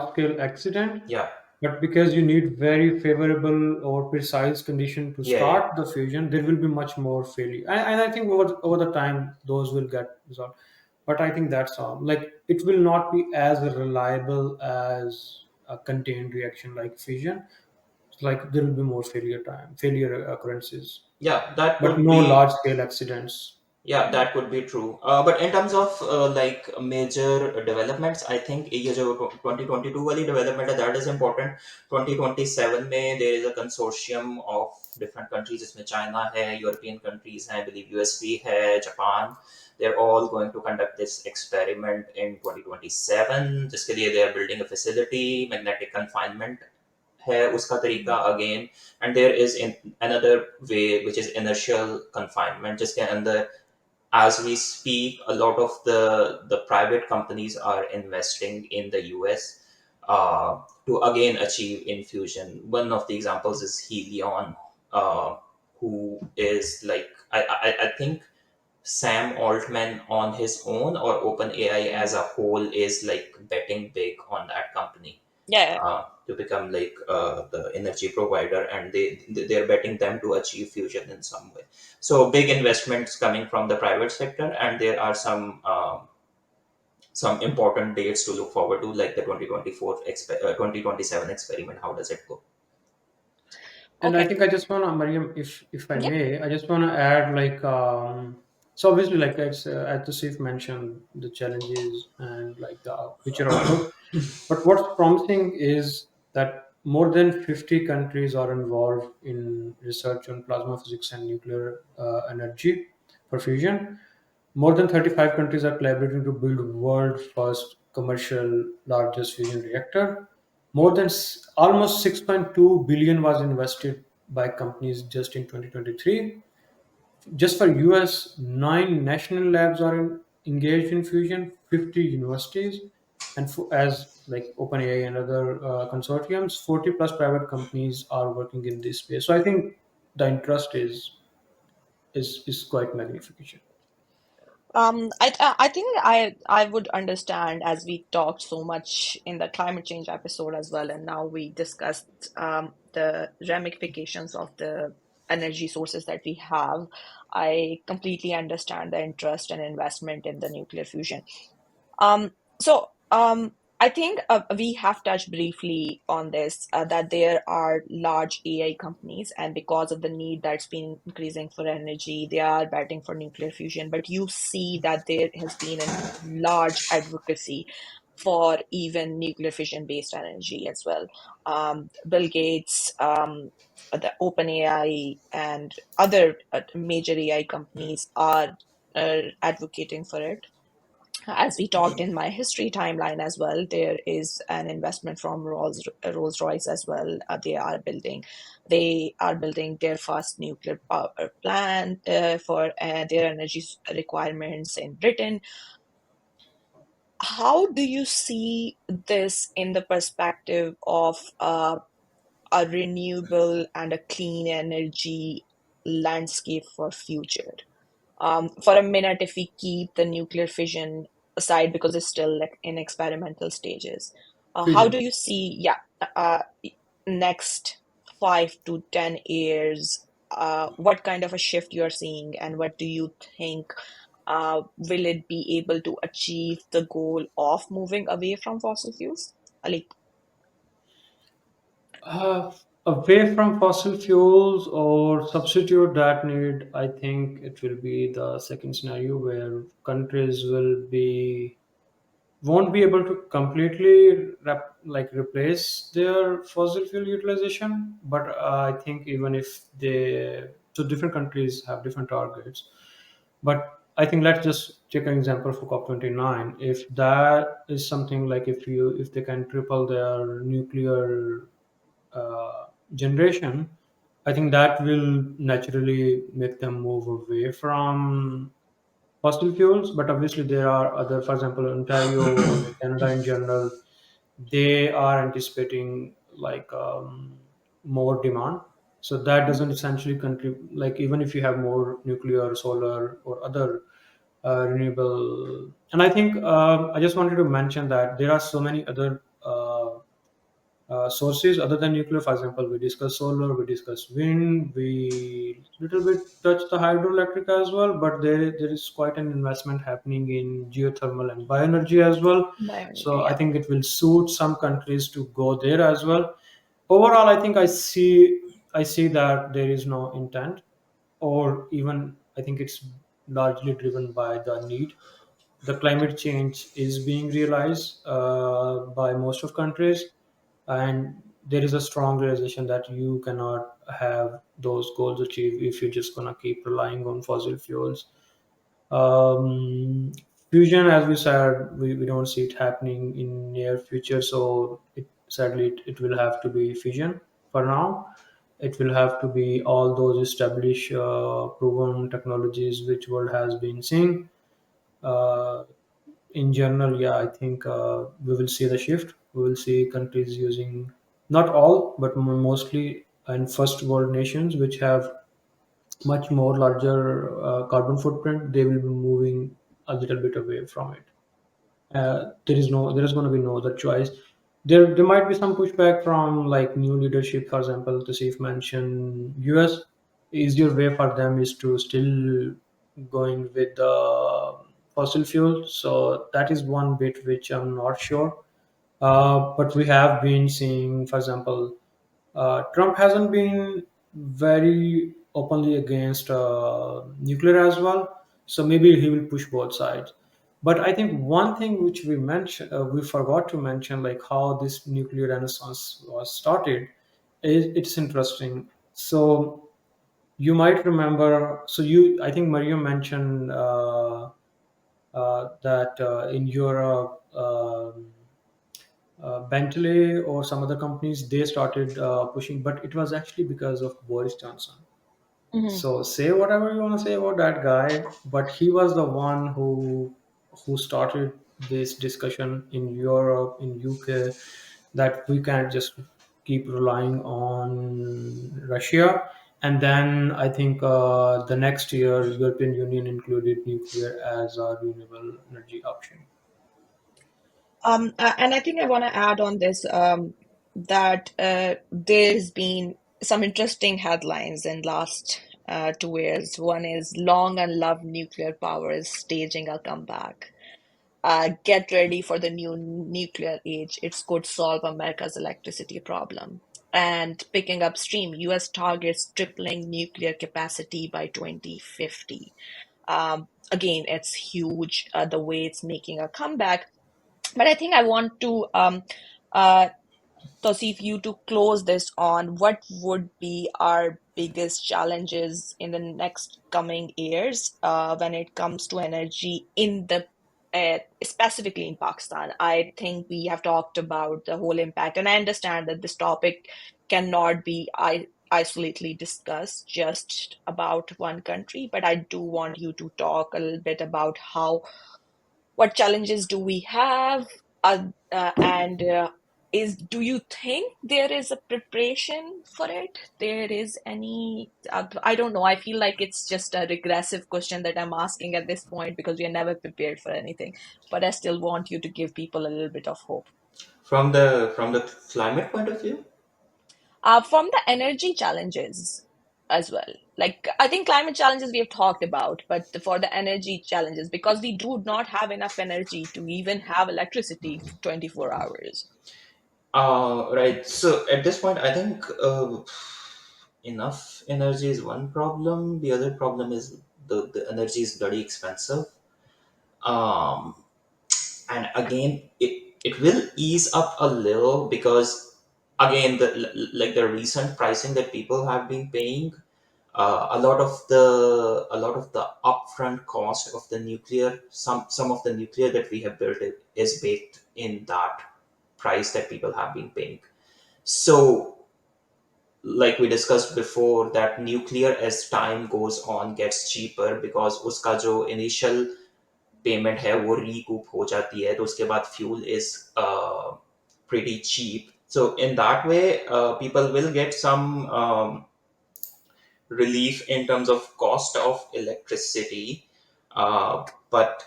scale accident, yeah, but because you need very favorable or precise condition to yeah, yeah. start the fusion, there will be much more failure. And I think over the time those will get resolved. But I think that's all. Like it will not be as reliable as a contained reaction like fusion. Like there will be more failure occurrences, Yeah, that but could no be. large scale accidents. Yeah, that could be true. But in terms of like major developments, I think ये जो 2022 वाली development है, that is important. 2027 में there is a consortium of different countries, जिसमें China है, European countries हैं, I believe US भी है, Japan. They're all going to conduct this experiment in 2027, जिसके लिए they are building a facility, magnetic confinement है उसका तरीका again, and there is another way which is inertial confinement, जिसके अंदर as we speak, a lot of the private companies are investing in the US to again achieve infusion. One of the examples is Helion, who is like I think Sam Altman on his own or OpenAI as a whole is like betting big on that company Yeah. to become like the energy provider, and they're betting them to achieve fusion in some way. So big investments coming from the private sector, and there are some important dates to look forward to, like the 2027 experiment. How does it go? And I Okay. think I just want to, Mariam, if I Yeah. may, I just want to add like so obviously like it's as the chief mentioned the challenges and like the future outlook. But what's promising is that more than 50 countries are involved in research on plasma physics and nuclear energy for fusion. More than 35 countries are collaborating to build world first commercial largest fusion reactor. More than almost 6.2 billion was invested by companies just in 2023. Just for US, 9 national labs are engaged in fusion, 50 universities, and as like OpenAI and other consortiums, 40 plus private companies are working in this space. So I think the interest is quite magnification. I think I would understand as we talked so much in the climate change episode as well, and now we discussed the ramifications of the energy sources that we have. I completely understand the interest and investment in the nuclear fusion. So I think we have touched briefly on this that there are large AI companies, and because of the need that's been increasing for energy, they are betting for nuclear fusion. But you see that there has been a large advocacy for even nuclear fission based energy as well. Bill Gates, the OpenAI, and other major AI companies are advocating for it. As we talked in my history timeline as well, there is an investment from Rolls-Royce as well. They are building their first nuclear power plant for their energy requirements in Britain. How do you see this in the perspective of a renewable and a clean energy landscape for future? For a minute, if we keep the nuclear fission aside because it's still like in experimental stages, how do Fusion. you see, yeah, next 5 to 10 years, what kind of a shift you are seeing, and what do you think? Will it be able to achieve the goal of moving away from fossil fuels? Like, Uh, Away from fossil fuels or substitute that need, I think it will be the second scenario where countries won't be able to completely replace their fossil fuel utilization. But I think even if they, so different countries have different targets. But I think let's just take an example for COP29. If that is something like if they can triple their nuclear generation, I think that will naturally make them move away from fossil fuels. But obviously, there are other, for example, Ontario or Canada in general, they are anticipating more demand. So that doesn't essentially contribute. Like even if you have more nuclear, solar, or other renewable, and I think I just wanted to mention that there are so many other sources other than nuclear. For example, we discuss solar, we discuss wind, we little bit touch the hydroelectric as well. But there is quite an investment happening in geothermal and bioenergy as well. bioenergy, So I yeah. think it will suit some countries to go there as well. Overall, I think I see that there is no intent, or even I think it's largely driven by the need. The climate change is being realized by most of countries, and there is a strong realization that you cannot have those goals achieved if you're just gonna keep relying on fossil fuels. um, Fusion, as we said, we don't see it happening in near future, so it will have to be fission for now. It will have to be all those established proven technologies which world has been seeing. uh, in general, yeah, I think we will see the shift. We will see countries using, not all, but mostly, and first world nations which have much more larger carbon footprint, they will be moving a little bit away from it. There is going to be no other choice. There might be some pushback from like new leadership. For example, to see if mention US, easier way for them is to still going with the fossil fuel. So that is one bit which I'm not sure. But we have been seeing, for example, Trump hasn't been very openly against nuclear as well. So maybe he will push both sides. But I think one thing which we forgot to mention, like how this nuclear renaissance was started, is it's interesting. So you might remember. I think Maria mentioned that in Europe. Bentley or some other companies they started pushing, but it was actually because of Boris Johnson. Hmm. So say whatever you want to say about that guy, but he was the one who started this discussion in Europe, in UK, that we can't just keep relying on Russia. And then I think the next year, European Union included nuclear as a renewable energy option. And I think I want to add on this that there's been some interesting headlines in last 2 years. One is long unloved nuclear power is staging a comeback. Get ready for the new nuclear age. It could solve America's electricity problem. And picking up steam, US targets tripling nuclear capacity by 2050. Again, it's huge the way it's making a comeback. But I think I want to uh, Tosif, you to close this on what would be our biggest challenges in the next coming years when it comes to energy in the specifically in Pakistan. I think we have talked about the whole impact, and I understand that this topic cannot be isolatedly discussed just about one country, but I do want you to talk a little bit about how what challenges do we have and is do you think there is a preparation for it? There is any I don't know, I feel like it's just a regressive question that I'm asking at this point because we are never prepared for anything, but I still want you to give people a little bit of hope. From the climate point of view. From the energy challenges as well. Like, I think climate challenges we have talked about, but for the energy challenges, because we do not have enough energy to even have electricity 24 hours. Right. So at this point, I think enough energy is one problem. The other problem is the energy is very expensive. Um, and again, it will ease up a little because again, like the recent pricing that people have been paying, a lot of the upfront cost of the nuclear, some of the nuclear that we have built is baked in that price that people have been paying. So, like we discussed before, that nuclear as time goes on gets cheaper because उसका जो initial payment है वो recoup हो जाती है, तो उसके बाद fuel is pretty cheap. So in that way, people will get some relief in terms of cost of electricity. But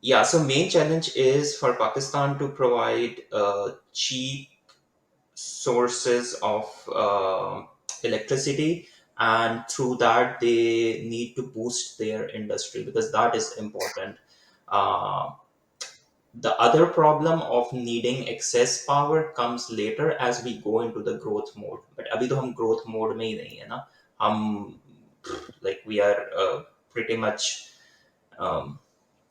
yeah, so main challenge is for Pakistan to provide cheap sources of electricity, and through that they need to boost their industry because that is important. uh, the other problem of needing excess power comes later as we go into the growth mode, but अभी तो हम growth mode में ही नहीं है ना. हम like we are pretty much um,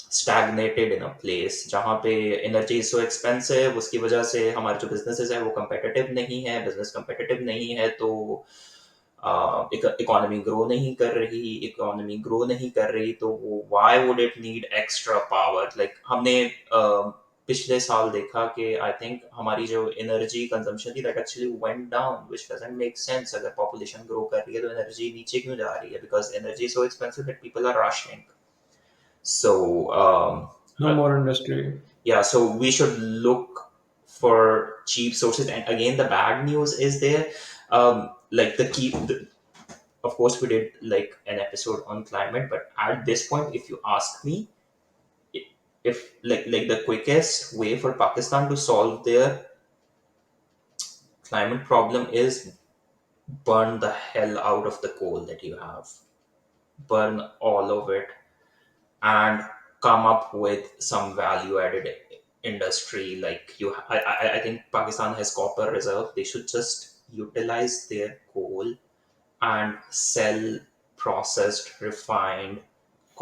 stagnated in a place जहाँ पे एनर्जी इज सो एक्सपेंसिव, उसकी वजह से हमारे जो बिजनेसेस है वो competitive नहीं है, बिजनेस competitive नहीं है, तो इकोनॉमी ग्रो नहीं कर रही, इकोनॉमी ग्रो नहीं कर रही, तो वो why would it need extra power. Like हमने पिछले साल देखा कि आई थिंक हमारी जो एनर्जी कंजम्पशन थी that actually went down, which doesn't make sense. अगर पॉपुलेशन ग्रो कर रही है तो एनर्जी नीचे क्यों जा रही है? Because energy so expensive that people are rationing. So No more industry. yeah, so we should look for cheap sources. And again, the bad news is there. Like of course, we did like an episode on climate, but at this point, if you ask me, i- if like the quickest way for Pakistan to solve their climate problem is burn the hell out of the coal that you have, burn all of it, and come up with some value added industry. Like I think Pakistan has copper reserve, they should just utilize their coal and sell processed refined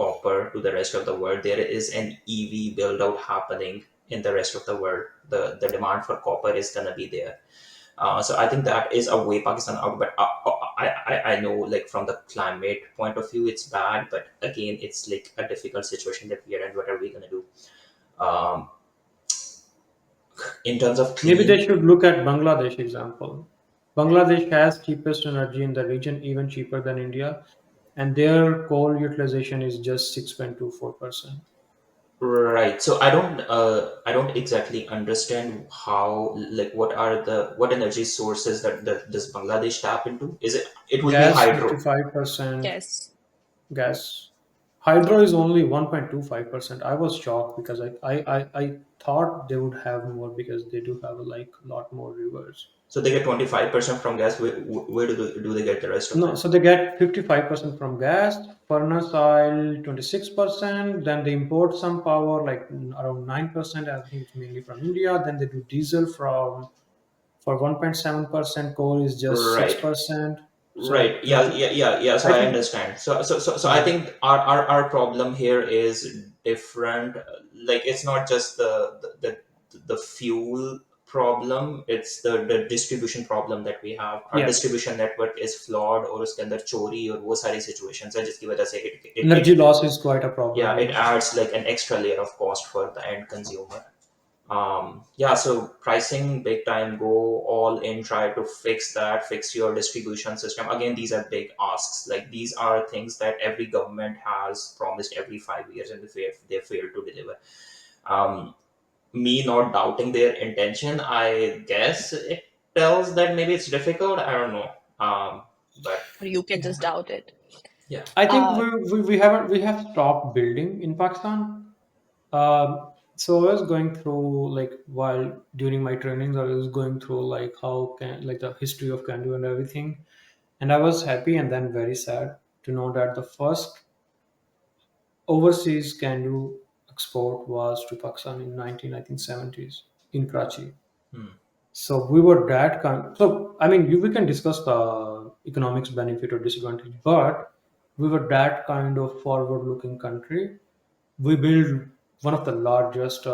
copper to the rest of the world. There is an EV build out happening in the rest of the world. The demand for copper is going to be there. So I think that is a way Pakistan out. But I know, like from the climate point of view, it's bad. But again, it's like a difficult situation that we are in. What are we gonna do? Um, in terms of Maybe they clean, should look at Bangladesh example. Bangladesh has cheapest energy in the region, even cheaper than India. and their coal utilization is just 6.24%. Right. So I don't exactly understand how, like, what energy sources that does Bangladesh tap into? Is it, it will be Gas hydro? 55%. Yes. Gas. Hydro is only 1.25%. I was shocked because I thought they would have more because they do have like a lot more rivers. So they get 25% from gas. Where do they get the rest of No, it? so they get 55% from gas, furnace oil 26%, then they import some power like around 9%, I think it's mainly from India. Then they do diesel from for 1.7%, coal is just Right. 6%. So Right. Yeah. 20, Yeah. Yeah. Yeah. So I I think, understand. So I yeah, think our problem here is different. Like, it's not just the fuel problem. It's the distribution problem that we have. Our yeah, distribution network is flawed, or उसके अंदर चोरी और वो सारी situations है जिसकी वजह से energy loss is quite a problem, yeah, it yes. adds like an extra layer of cost for the end consumer. Yeah, so pricing big time, go all in, try to fix that, fix your distribution system. Again, these are big asks. Like, these are things that every government has promised every 5 years, and they fail to deliver. um, Me not doubting their intention, I guess it tells that maybe it's difficult. I don't know. But Or you can Yeah. just doubt it. yeah. I think Uh, we have stopped building in Pakistan. So I was going through like while during my trainings, I was going through like how can like the history of Kandu and everything, and I was happy and then very sad to know that the first overseas Kandu export was to Pakistan in 1970s in Karachi. Hmm. So we were that kind. So I mean, we can discuss the economics benefit or disadvantage, but we were that kind of forward-looking country. We built one of the largest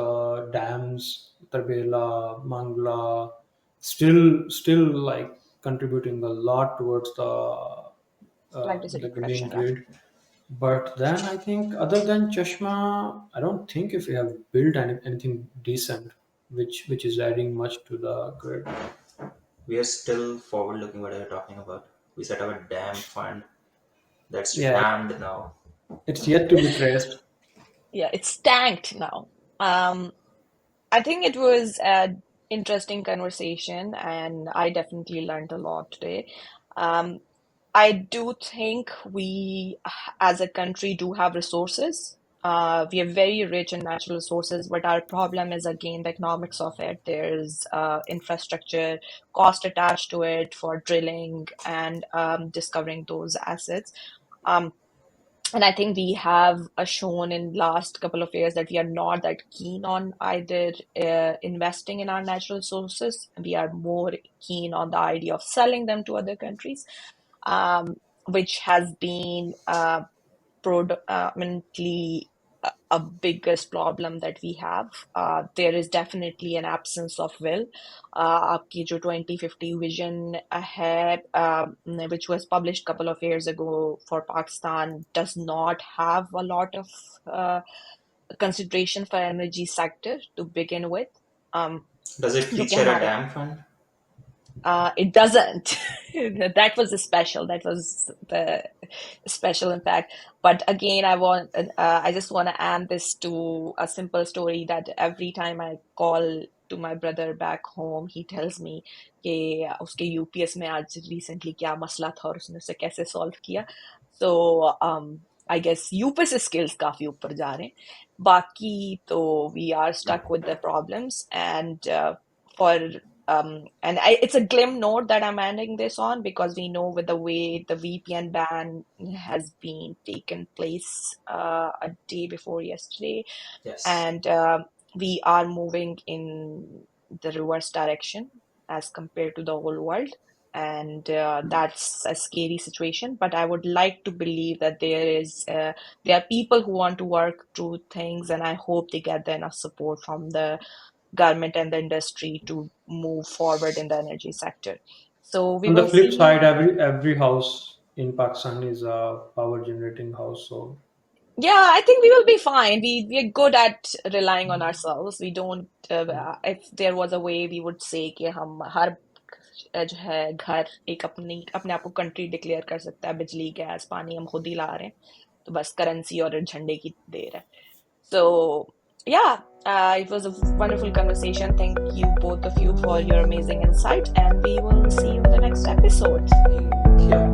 dams, Tarbela, Mangla, still like contributing a lot towards Electricity like the main production, yeah. grid. But then I think other than Chashma, I don't think if we have built anything decent, which is adding much to the grid. We are still forward looking. What are you talking about? We set up a dam fund that's Yeah, rammed now. it's yet to be traced. Yeah, it's tanked now. Um, I think it was an interesting conversation, and I definitely learned a lot today. Um, I do think we, as a country, do have resources. We are very rich in natural resources, but our problem is again the economics of it. There's infrastructure cost attached to it for drilling and discovering those assets. Um, and I think we have shown in last couple of years that we are not that keen on either investing in our natural resources. We are more keen on the idea of selling them to other countries, which has been predominantly a biggest problem that we have. There is definitely an absence of will. आपकी जो 2050 vision है, which was published a couple of years ago for Pakistan, does not have a lot of consideration for energy sector to begin with. Um, Does it जो कि feature a हमारे dam fund? it doesn't. That was the special. That was the special impact. But again, I just want to add this to a simple story that every time I call to my brother back home, he tells me कि उसके UPS में आज recently क्या मसला था और उसने उसे कैसे solve किया. So I guess UPS skills काफी ऊपर जा रहे हैं. बाकी तो we are stuck with the problems and for it's a glim note that I'm ending this on because we know with the way the VPN ban has been taken place a day before yesterday, Yes. and we are moving in the reverse direction as compared to the whole world. And that's a scary situation. But I would like to believe that there are people who want to work through things, and I hope they get enough support from the government and the industry to move forward in the energy sector. So we On the will flip see. side, every house in Pakistan is a power generating house. So Yeah, I think we will be fine. We're good at relying on ourselves. We don't. If there was a way, we would say कि हम हर जो है घर एक अपने आप को country declare कर सकता है, बिजली गैस पानी हम खुद ही ला रहे हैं, तो बस करेंसी और झंडे की देर है. So yeah, it was a wonderful conversation. Thank you both of you for your amazing insight, and we will see you in the next episode. Thank you.